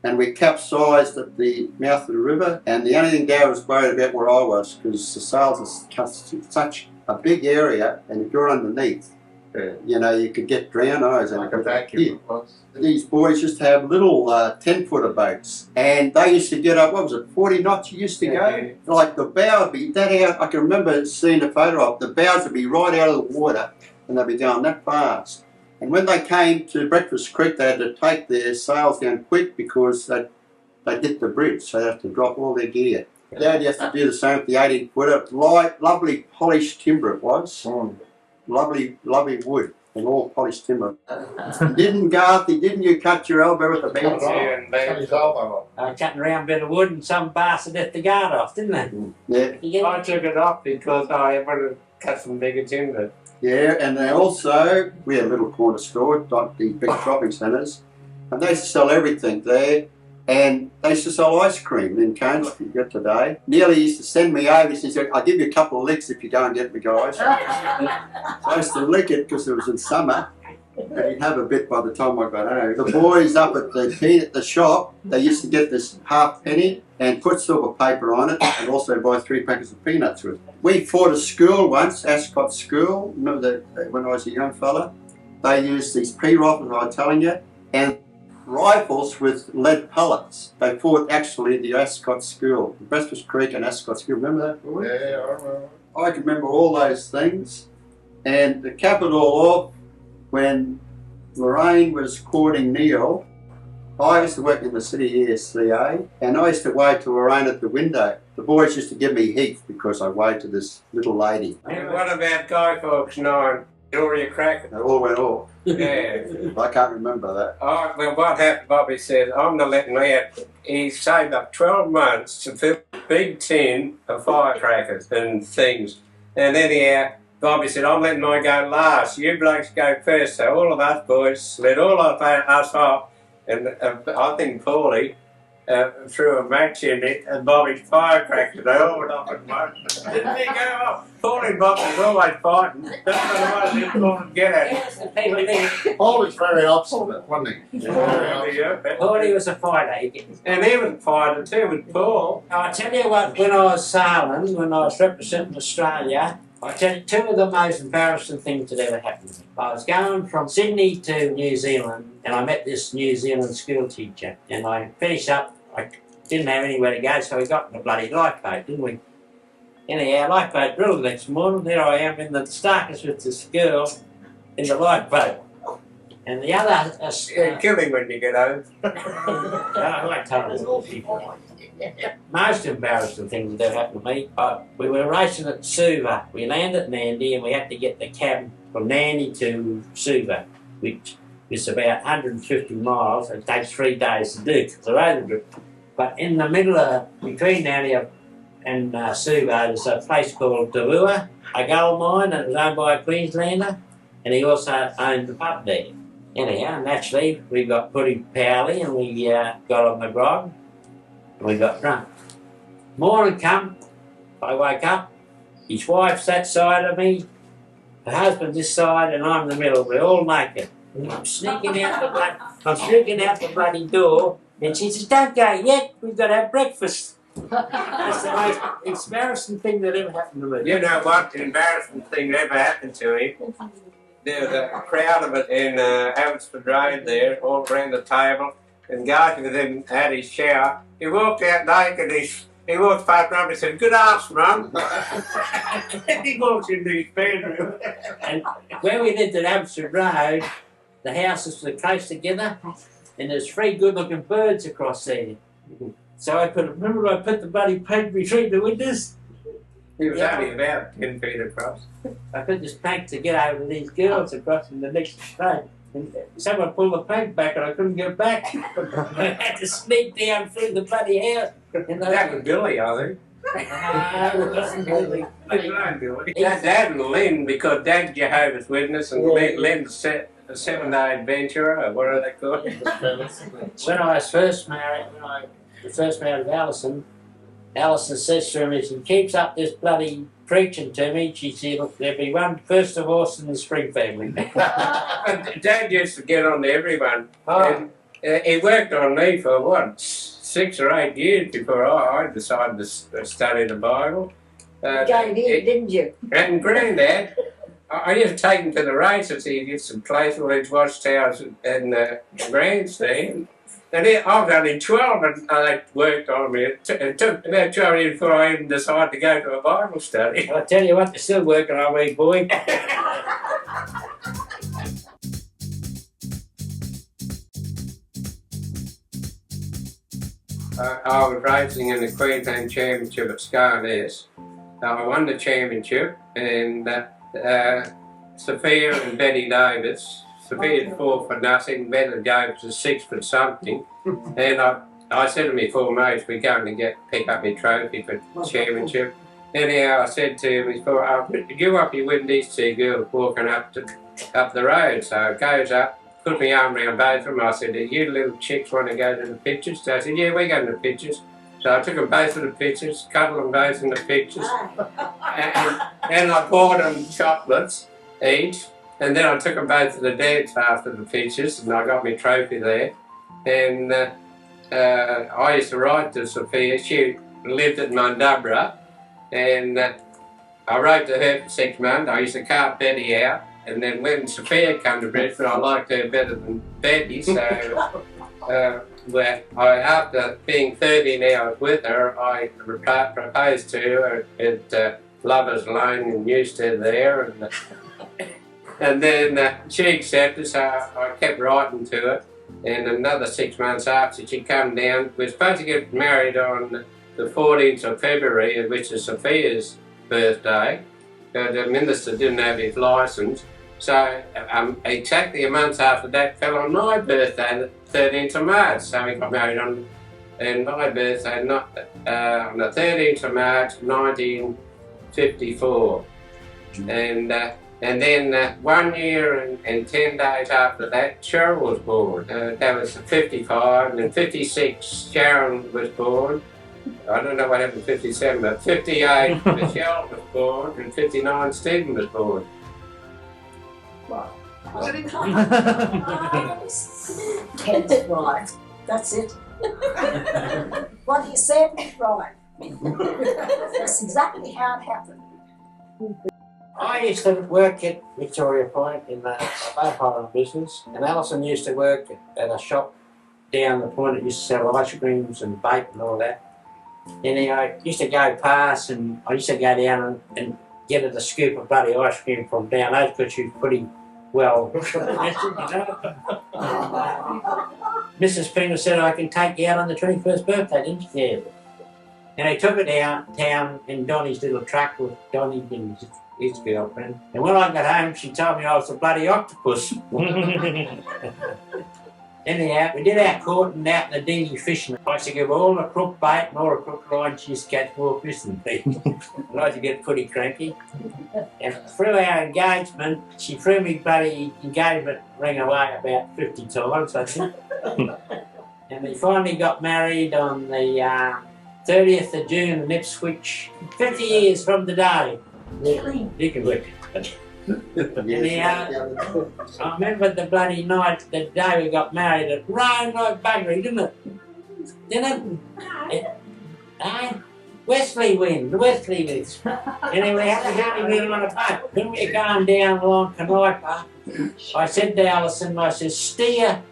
[SPEAKER 9] and we capsized at the mouth of the river, and the only thing Dad was worried about where I was, because the sails are such a big area, and if you're underneath, you know, you could get drowned.
[SPEAKER 6] Like a vacuum.
[SPEAKER 9] These boys used to have little 10-footer boats, and they used to get up, 40 knots you used to go? Like the bow would be that out, I can remember seeing a photo of the bows would be right out of the water, and they'd be going that fast. And when they came to Breakfast Creek, they had to take their sails down quick because they'd hit the bridge, so they had to drop all their gear. Dad used to do the same with the 18-footer, light, lovely polished timber it was. Lovely wood and all polished timber. Didn't you cut your elbow with a band?
[SPEAKER 2] Cutting around a bit of wood and some bastard left the guard off, didn't they?
[SPEAKER 9] Yeah.
[SPEAKER 5] I took it off because I wanted to cut some bigger timber.
[SPEAKER 9] Yeah, and then also, we had a little corner store, like the big shopping centres, and they used to sell everything there. And they used to sell ice cream in cones that you get today. Nearly used to send me over, he said, I'll give you a couple of licks if you go and get me, guys. So I used to lick it because it was in summer, and he'd have a bit by the time I got home. The boys up at the shop, they used to get this half penny and put silver paper on it, and also buy 3 packets of peanuts with it. We fought a school once, Ascot School, remember that when I was a young fella? They used these pea rifles I was telling you, and rifles with lead pellets. They fought actually in the Ascot School, Breakfast Creek and Ascot School. Remember that?
[SPEAKER 6] Yeah, I remember.
[SPEAKER 9] I can remember all those things. And to cap it all off, when Lorraine was courting Neil, I used to work in the city ESCA, and I used to wave to Lorraine at the window. The boys used to give me heat because I waved to this little lady.
[SPEAKER 5] And what about Guy Fawkes 9? Gloria Cracker?
[SPEAKER 9] It all went off.
[SPEAKER 5] Yeah.
[SPEAKER 9] I can't remember that.
[SPEAKER 5] Oh, well, what happened, Bobby said, I'm not letting out. He saved up 12 months to fill a big tin of firecrackers and things. And anyhow, Bobby said, I'm letting mine go last. You blokes go first. So all of us boys let all of us off. And I think Paulie threw a match in it, and Bobby's firecracker, they all went off at once. Didn't he go off? Paulie and Bobby was always fighting. That's what it was, he didn't want to get at it.
[SPEAKER 6] Paul was very obstinate, wasn't he?
[SPEAKER 2] Paulie was a fighter.
[SPEAKER 5] And he was a fighter too with Paul.
[SPEAKER 2] I tell you what, when I was sailing, when I was representing Australia, I tell you two of the most embarrassing things that ever happened to me. I was going from Sydney to New Zealand, and I met this New Zealand school teacher, and I finished up. I didn't have anywhere to go, so we got in a bloody lifeboat, didn't we? Anyhow, lifeboat drilled the next morning. There I am in the darkness with this girl in the lifeboat. And the other...
[SPEAKER 5] Kill him when you get home.
[SPEAKER 2] I like telling people. Most embarrassing thing that ever happened to me, we were racing at Suva. We landed at Nandi and we had to get the cab from Nandi to Suva, which is about 150 miles. It takes 3 days to do because the road is. But in the middle of, between Nandi and Suva, there's a place called Tavua, a gold mine that was owned by a Queenslander, and he also owned the pub there. Anyhow, naturally, we got pretty pally and we got on the grog. We got drunk. Morning come, I woke up, his wife's that side of me, her husband this side, and I'm in the middle. We're all naked. And I'm sneaking out the bloody door, and she says, "Don't go yet, we've got to have breakfast." That's the most embarrassing thing that ever happened to me.
[SPEAKER 5] You know what embarrassing thing ever happened to him? There was a crowd of it in Abbotsford Road there, all around the table, and Guy with him had his shower. He walked out naked, he walked past Mum and said, "Good ass, Mum." And he walks into his bedroom.
[SPEAKER 2] And where we lived at Abbotsford Road, the houses were close together, and there's 3 good-looking birds across there. So I put the bloody plank between the windows.
[SPEAKER 5] He was only about 10 feet across.
[SPEAKER 2] I put this plank to get over these girls across in the next street. And someone pulled the plank back and I couldn't get back. I had to sneak down through the bloody house. And
[SPEAKER 5] That was Billy, I think.
[SPEAKER 2] it wasn't really.
[SPEAKER 5] Dad and Lynn, because Dad's Jehovah's Witness and Lynn's a seven-day adventurer, or what are they called?
[SPEAKER 2] When I was first married, with Alison, Alison says to him, if he keeps up this bloody preaching to me, she said, "Look, there'll be one first divorce in the Spring family."
[SPEAKER 5] Dad used to get on to everyone. And, he worked on me for, 6 or 8 years before I decided to study the Bible.
[SPEAKER 4] Didn't you?
[SPEAKER 5] And Granddad, I used to take him to the races. He'd get some place where his watchtowers and the grandstand. And I was only 12 and they worked on me. It took about 12 years before I even decided to go to a Bible study.
[SPEAKER 2] I tell you what, they're still working on me, boy.
[SPEAKER 5] I was racing in the Queensland Championship at Scarlett. I won the championship, and Sophia and Betty Davis. Sophia's 4 for nothing, Betty Davis is 6 for something. And I said to me 4 mates, we're going to pick up my trophy for the championship. Anyhow, I said to him, you up here with these 2 girls walking up the road. So I goes up, put my arm around both of them. I said, "You little chicks want to go to the pictures?" So I said, "Yeah, we're going to the pictures." So I took them both to the pictures, cuddled them both in the pictures, and I bought them chocolates each. And then I took them both to the dance after the pictures, and I got my trophy there. And I used to write to Sophia. She lived at Mundubra, and I wrote to her for 6 months. I used to carve Betty out, and then when Sophia came to Brisbane, I liked her better than Betty. So, after being 13 hours with her, I proposed to her at Lovers Lane in Newstead there, and then she accepted, so I kept writing to her. and another 6 months after she come down. We're supposed to get married on the 14th of February, which is Sophia's birthday. The minister didn't have his licence. So exactly a month after that fell on my birthday, the 13th of March. So we got married on my birthday, on the 13th of March 1954. And then 1 year and 10 days after that, Cheryl was born. That was 55, and in 56, Sharon was born. I don't know what happened in 57, but 58, Michelle was born, and 59, Stephen was born.
[SPEAKER 4] That's right. That's it. What he said was right. That's exactly how it happened.
[SPEAKER 2] I used to work at Victoria Point in the boat hauling business, and Alison used to work at a shop down the point that used to sell ice creams and bait and all that. And I used to go past, and I used to go down and get her the scoop of bloody ice cream from down there because she was pretty well. Mrs. Pena said, I can take you out on the 21st birthday, didn't you? Yeah. And I took her down in Donnie's little truck with Donnie and his girlfriend. And when I got home, she told me I was a bloody octopus. Anyhow, we did our courting out in the dinghy fishing. I used to give all the crook bait and all the crook line, she used to catch more fish than me. And I used to get pretty cranky. And through our engagement, she threw me bloody engagement ring away about 50 times, I think. And we finally got married on the 30th of June in Ipswich, 50 years from today. You can work it. Anyhow, I remember the bloody night, the day we got married, it rained like buggery, didn't it? Westerly wind, the westerly winds. Anyway, we had to honeymoon on a boat. When we were going down along Canoipa, I said to Alison, I said, steer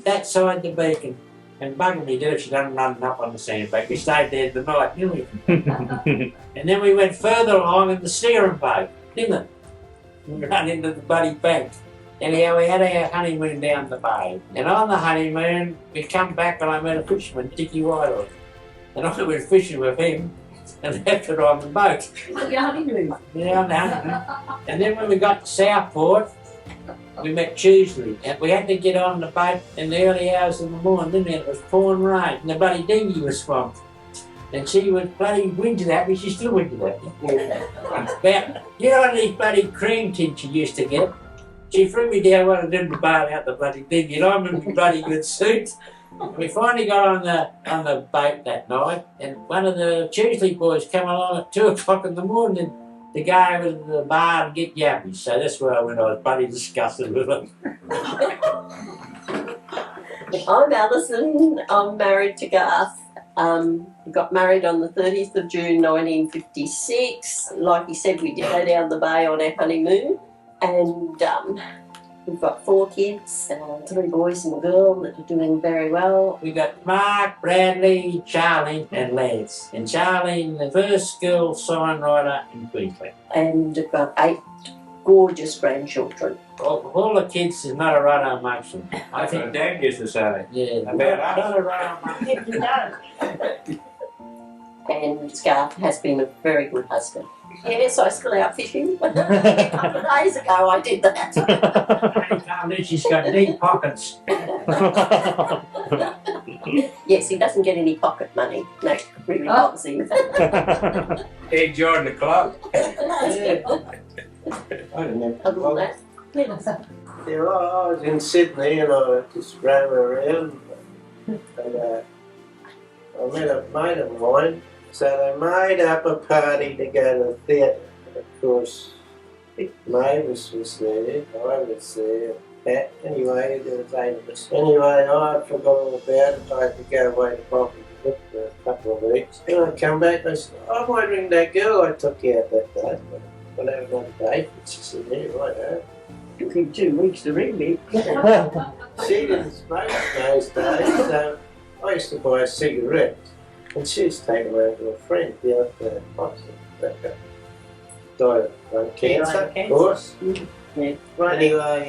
[SPEAKER 2] that side the beacon. And bugger me did if she done running up on the sandbank. We stayed there the night, didn't we? And then we went further along in the steering boat, didn't it? We ran into the bloody bank. Anyhow, we had our honeymoon down the bay. And on the honeymoon, we come back and I met a fisherman, Dickie Whitehall. And I went fishing with him and left her on the boat.
[SPEAKER 4] On the honeymoon?
[SPEAKER 2] Yeah, on the honeymoon. And then when we got to Southport, we met Tuesday, and we had to get on the boat in the early hours of the morning, didn't we? It was pouring rain, and the bloody dinghy was swamped. And she was bloody whingered at me, she still whingered at me. But, you know these bloody cream tins you used to get? She threw me down one of them to bail out the bloody dinghy, and I'm in my bloody good suit. We finally got on the boat that night, and one of the Tuesday boys came along at 2 o'clock in the morning to go over to the bar and get yappies. So that's where I went. I was bloody disgusted with them.
[SPEAKER 10] I'm Alison. I'm married to Garth. We got married on the 30th of June 1956. Like he said, we did go down the bay on our honeymoon. And we've got 4 kids, 3 boys and a girl that are doing very well.
[SPEAKER 2] We got Mark, Bradley, Charlie and Lance. And Charlie, the first school signwriter in Queensland.
[SPEAKER 10] And we've got 8 gorgeous grandchildren.
[SPEAKER 2] All the kids is not a runner amongst them. I think Dad used to say. Yeah, about not a runner amongst them.
[SPEAKER 10] And Garth has been a very good husband. Yes, I still out fishing. A couple of days ago I did that.
[SPEAKER 2] She's got deep pockets.
[SPEAKER 10] Yes, he doesn't get any pocket money. No, really helps him.
[SPEAKER 5] He joined the club.
[SPEAKER 10] Other than that, yes.
[SPEAKER 7] Yeah, I was in Sydney and I just ran around and I met a mate of mine. So they made up a party to go to the theatre. Of course, Mavis was there, I was there, Pat. Anyway, there was 8 of us. Anyway, I forgot all about it. I had to go away to Bobby for a couple of weeks. Then I come back and I said, I might ring that girl I took you out that day. We'll have another date. She said, yeah, right.
[SPEAKER 4] Took him 2 weeks to ring me.
[SPEAKER 7] She didn't smoke those days, so I used to buy cigarettes. And she was taken away with a friend the other hospital. Died of cancer, of course.
[SPEAKER 4] Yeah.
[SPEAKER 7] Right. Anyway,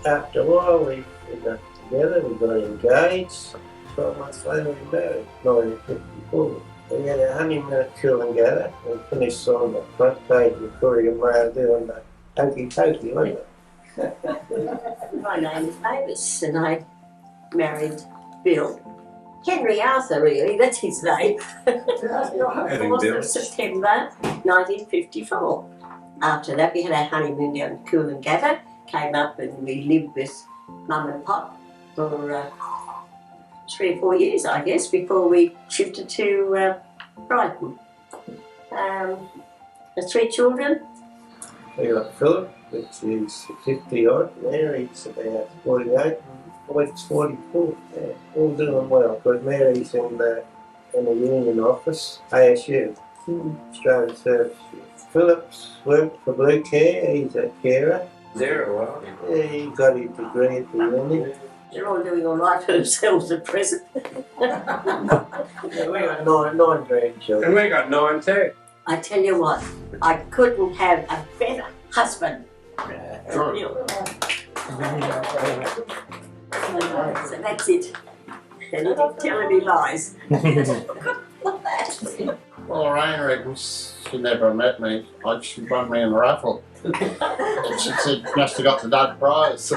[SPEAKER 7] after a while we got together, we got engaged. 12 months later we married, 1954. We had a honeymoon at Coolangatta and finished on the front page of the Courier Mail doing the hokey pokey, wasn't it?
[SPEAKER 10] My name is Mavis and I married Bill. Henry Arthur, really, that's his name. 4th of September 1954. After that, we had our honeymoon down at Coolangatta, came up and we lived with Mum and Pop for 3 or 4 years, I guess, before we shifted to Brighton. The 3 children.
[SPEAKER 7] We got Philip, which is 50 odd, Mary's about 48, Wife's 44. Yeah, all doing well, because Mary's in the union office, ASU, Australian Service. Philip's worked for Blue Care, he's a carer.
[SPEAKER 5] There, well.
[SPEAKER 7] Yeah, he got his degree at the uni.
[SPEAKER 10] They're all doing all right for themselves at present.
[SPEAKER 7] Yeah, we got nine grandchildren.
[SPEAKER 5] And we got 9 too.
[SPEAKER 10] I tell you what, I couldn't have a better husband. So that's it. And he didn't tell any lies.
[SPEAKER 6] Well, Lorraine reckons she never met me. She won me in a raffle. And she said, must have got the dud prize.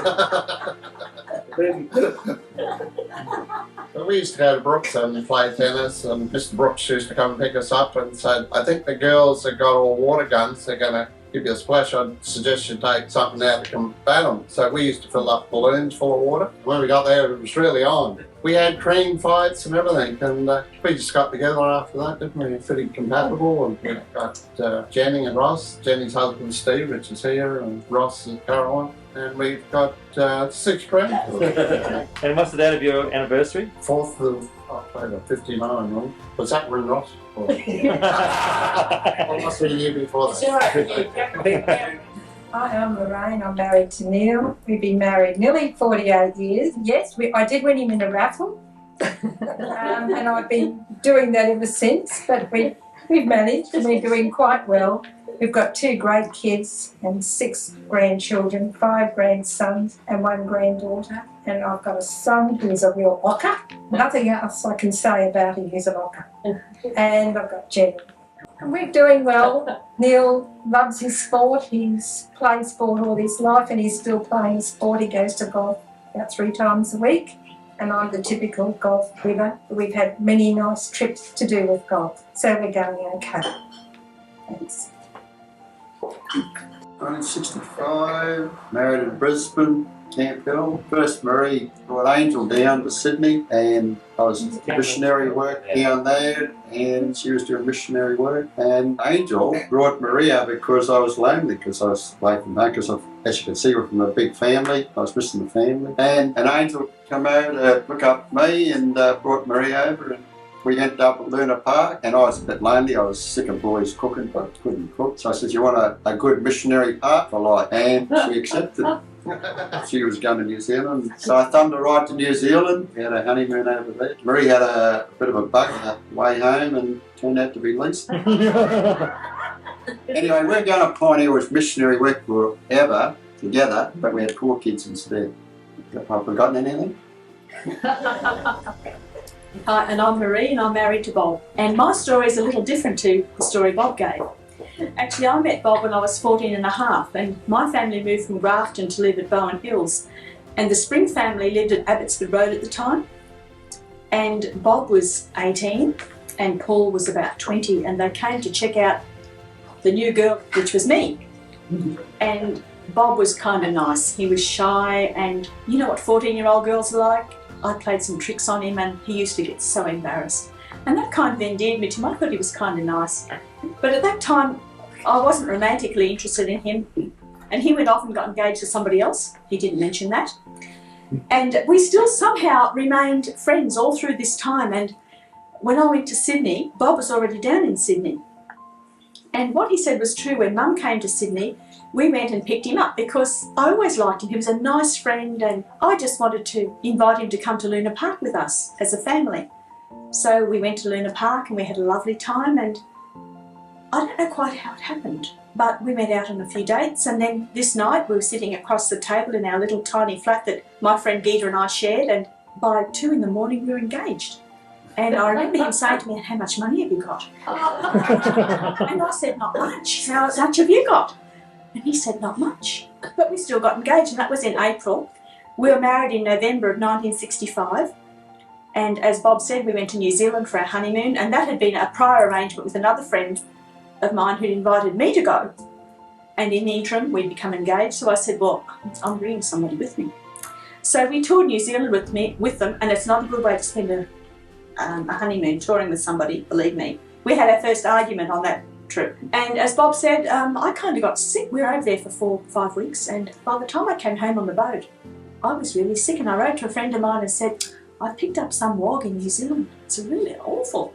[SPEAKER 6] So we used to go to Brooks and play tennis, and Mr. Brooks used to come and pick us up and said, I think the girls that got all water guns, they're going to give you a splash. I'd suggest you take something out to combat them. So we used to fill up balloons full of water. When we got there, it was really on. We had cream fights and everything, and we just got together after that, didn't we? Pretty compatible, and we got Jenny and Ross. Jenny's husband Steve, which is here, and Ross is Caroline. And we've got 6 grandchildren.
[SPEAKER 11] And what's the date of your anniversary?
[SPEAKER 6] 4th of October, 59, right? Was that when Ross? Or must be a year before that.
[SPEAKER 12] Hi, I'm Lorraine. I'm married to Neil. We've been married nearly 48 years. Yes, I did win him in a raffle, and I've been doing that ever since. But we've managed, and we're doing quite well. We've got 2 great kids and 6 grandchildren, 5 grandsons and 1 granddaughter. And I've got a son who's a real ocker. Nothing else I can say about him, he's an ocker. And I've got Jenny. And we're doing well. Neil loves his sport. He's played sport all his life and he's still playing sport. He goes to golf about 3 times a week. And I'm the typical golf giver. We've had many nice trips to do with golf. So we're going okay. Thanks.
[SPEAKER 9] 1965, married in Brisbane, Camp Hill. First Marie brought Angel down to Sydney, and I was missionary work down there, and she was doing missionary work. And Angel brought Maria because I was lonely, because I was away from home, because as you can see, we're from a big family. I was missing the family. And Angel came over to look up me and brought Maria over, and we ended up at Luna Park, and I was a bit lonely. I was sick of boys cooking, but I couldn't cook. So I said, you want a good missionary part for life? And she accepted. She was going to New Zealand. So I thumbed her right to New Zealand. We had a honeymoon over there. Marie had a bit of a bug on the way home and turned out to be Lisa. Anyway, we're going to pioneer with missionary work forever together, but we had 4 kids instead. Have I forgotten anything?
[SPEAKER 3] Hi, and I'm Marie and I'm married to Bob. And my story is a little different to the story Bob gave. Actually, I met Bob when I was 14 and a half, and my family moved from Grafton to live at Bowen Hills. And the Spring family lived at Abbotsford Road at the time. And Bob was 18 and Paul was about 20, and they came to check out the new girl, which was me. And Bob was kind of nice. He was shy, and you know what 14-year-old girls are like? I played some tricks on him and he used to get so embarrassed. And that kind of endeared me to him. I thought he was kind of nice. But at that time, I wasn't romantically interested in him. And he went off and got engaged to somebody else. He didn't mention that. And we still somehow remained friends all through this time. And when I went to Sydney, Bob was already down in Sydney. And what he said was true. When Mum came to Sydney, we went and picked him up because I always liked him. He was a nice friend, and I just wanted to invite him to come to Luna Park with us as a family. So we went to Luna Park and we had a lovely time, and I don't know quite how it happened, but we went out on a few dates, and then this night we were sitting across the table in our little tiny flat that my friend Gita and I shared, and by 2 in the morning we were engaged. And I remember him saying to me, "How much money have you got?" And I said, "Not much. How much have you got?" And he said, "Not much." But we still got engaged, and that was in April. We were married in November of 1965. And as Bob said, we went to New Zealand for our honeymoon, and that had been a prior arrangement with another friend of mine who'd invited me to go. And in the interim, we'd become engaged, so I said, "Well, I'm bringing somebody with me." So we toured New Zealand with them, and it's not a good way to spend a honeymoon, touring with somebody, believe me. We had our first argument on that trip. And as Bob said, I kind of got sick. We were over there for 4 or 5 weeks, and by the time I came home on the boat, I was really sick, and I wrote to a friend of mine and said, "I picked up some wog in New Zealand. It's really awful."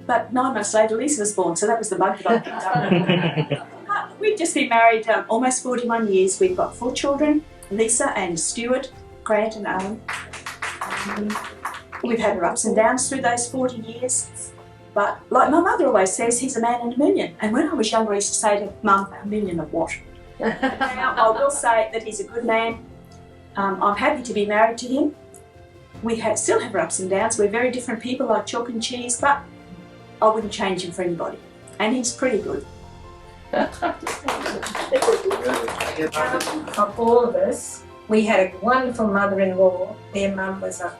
[SPEAKER 3] But 9 months later, Lisa was born, so that was the bug that I picked up. We've just been married almost 41 years. We've got 4 children, Lisa and Stuart, Grant and Alan. We've had our ups and downs through those 40 years. But like my mother always says, he's a man in a million. And when I was younger, I used to say to Mum, "A million of what?" Now, I will say that he's a good man. I'm happy to be married to him. We still have our ups and downs. We're very different people, like chalk and cheese, but I wouldn't change him for anybody. And he's pretty good.
[SPEAKER 12] Of all of us, we had a wonderful mother-in-law. Their mum was a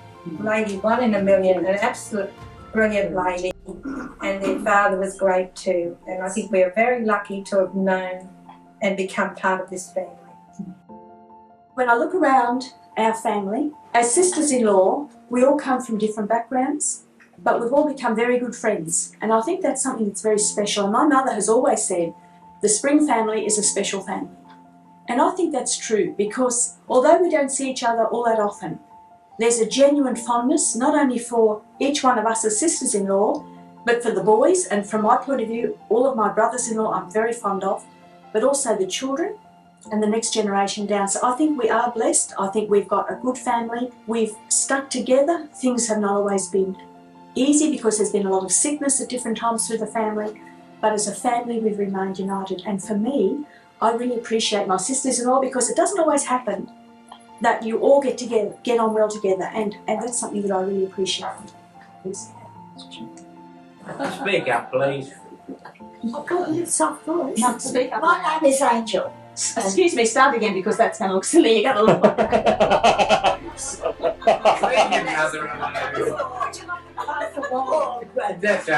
[SPEAKER 12] lady 1 in a million, an absolute brilliant lady. And their father was great too. And I think we're very lucky to have known and become part of this family.
[SPEAKER 3] When I look around our family, as sisters-in-law, we all come from different backgrounds, but we've all become very good friends. And I think that's something that's very special. And my mother has always said, the Spring family is a special family. And I think that's true, because although we don't see each other all that often, there's a genuine fondness, not only for each one of us as sisters-in-law, but for the boys, and from my point of view, all of my brothers-in-law I'm very fond of, but also the children and the next generation down. So I think we are blessed. I think we've got a good family. We've stuck together. Things have not always been easy because there's been a lot of sickness at different times through the family, but as a family we've remained united. And for me, I really appreciate my sisters-in-law, because it doesn't always happen that you all get together, get on well together, and that's something that I really appreciate.
[SPEAKER 2] Speak up, please.
[SPEAKER 4] I've got a little soft voice.
[SPEAKER 3] No, speak up.
[SPEAKER 4] My name is Angel.
[SPEAKER 3] Excuse me, start again, because that's going to look silly. You got to look.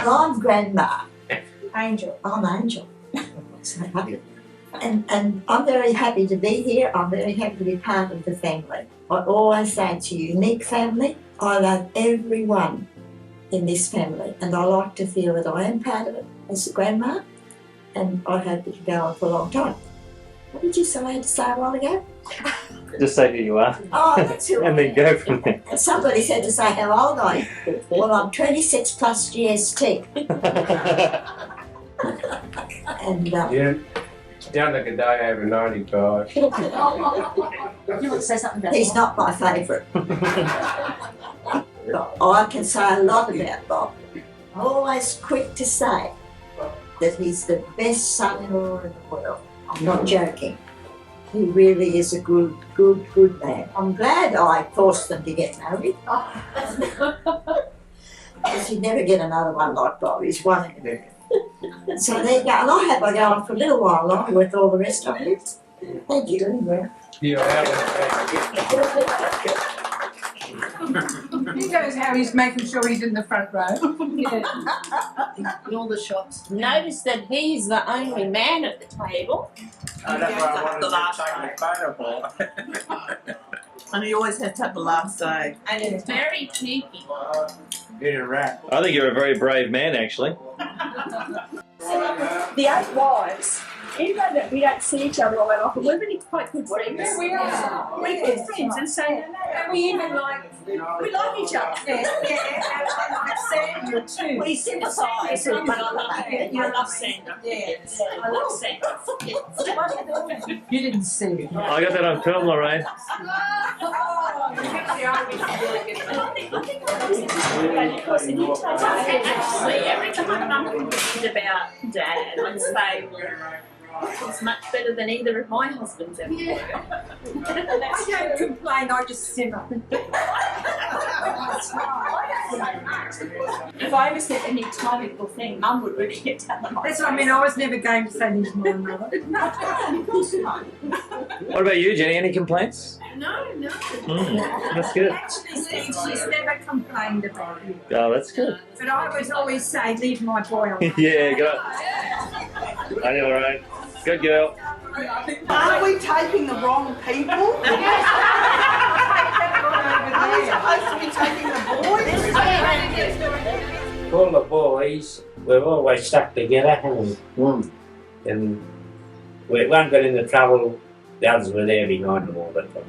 [SPEAKER 4] I'm Grandma.
[SPEAKER 12] Angel.
[SPEAKER 4] I'm Angel. And I'm very happy to be here. I'm very happy to be part of the family. I always say it's a unique family. I love everyone in this family, and I like to feel that I am part of it as a grandma, and I hope it can go on for a long time. What did you say I had to say a while ago?
[SPEAKER 11] Just say who you are.
[SPEAKER 4] Oh, that's who
[SPEAKER 11] And then go from there.
[SPEAKER 4] And somebody said to say how old I am. Well, I'm 26 plus GST. And
[SPEAKER 5] You don't look a day over 95.
[SPEAKER 3] You want to say something about
[SPEAKER 4] he's not my favourite. I can say a lot about Bob. I'm always quick to say that he's the best son-in-law in the world. I'm not joking. He really is a good man. I'm glad I forced them to get married. Because you'd never get another one like Bob. He's 1 in a million. So there you go. And I hope I go on for a little while longer with all the rest of you. Thank you anyway.
[SPEAKER 13] He knows how he's making sure he's in the front row.
[SPEAKER 14] In all the shots. Notice that he's the only man at the table.
[SPEAKER 15] Oh, that's why I wanted to take a photo.
[SPEAKER 14] And he always has to have the last say. And it's very cheeky.
[SPEAKER 15] Get a wrap.
[SPEAKER 11] I think you're a very brave man, actually.
[SPEAKER 3] the 8 wives, even though that we don't see each other all that often, we're really quite good friends.
[SPEAKER 12] Yeah, we are.
[SPEAKER 3] We're good friends, and so
[SPEAKER 12] And we even like
[SPEAKER 3] We like each other.
[SPEAKER 12] Yeah, and I like Sandra too.
[SPEAKER 14] We sympathise, but I love it. I love Sandra.
[SPEAKER 12] Yes.
[SPEAKER 14] I love Sandra.
[SPEAKER 12] You didn't see it.
[SPEAKER 11] I got that on film, Lorraine.
[SPEAKER 3] I think because in actually every time I'm confused about Dad, I'd say it's much better than either of my husbands ever were.
[SPEAKER 12] I don't complain, I just simmer.
[SPEAKER 3] If I ever said any tiny little thing, Mum would really get down on my
[SPEAKER 12] That's what I mean, I was never going to say this to my mother.
[SPEAKER 3] No, of course not.
[SPEAKER 11] What about you, Jenny? Any complaints?
[SPEAKER 3] No.
[SPEAKER 11] That's good.
[SPEAKER 12] Actually, Steve, she's never complained about you.
[SPEAKER 11] Oh, that's good.
[SPEAKER 12] But I would always say, leave my boy alone.
[SPEAKER 11] Yeah, good. I know, Lorraine. Good girl.
[SPEAKER 16] Aren't we taking the wrong people? We're supposed to be taking the boys.
[SPEAKER 2] All the boys, we've always stuck together, haven't we? And we one got into trouble, the others were there behind them all the time.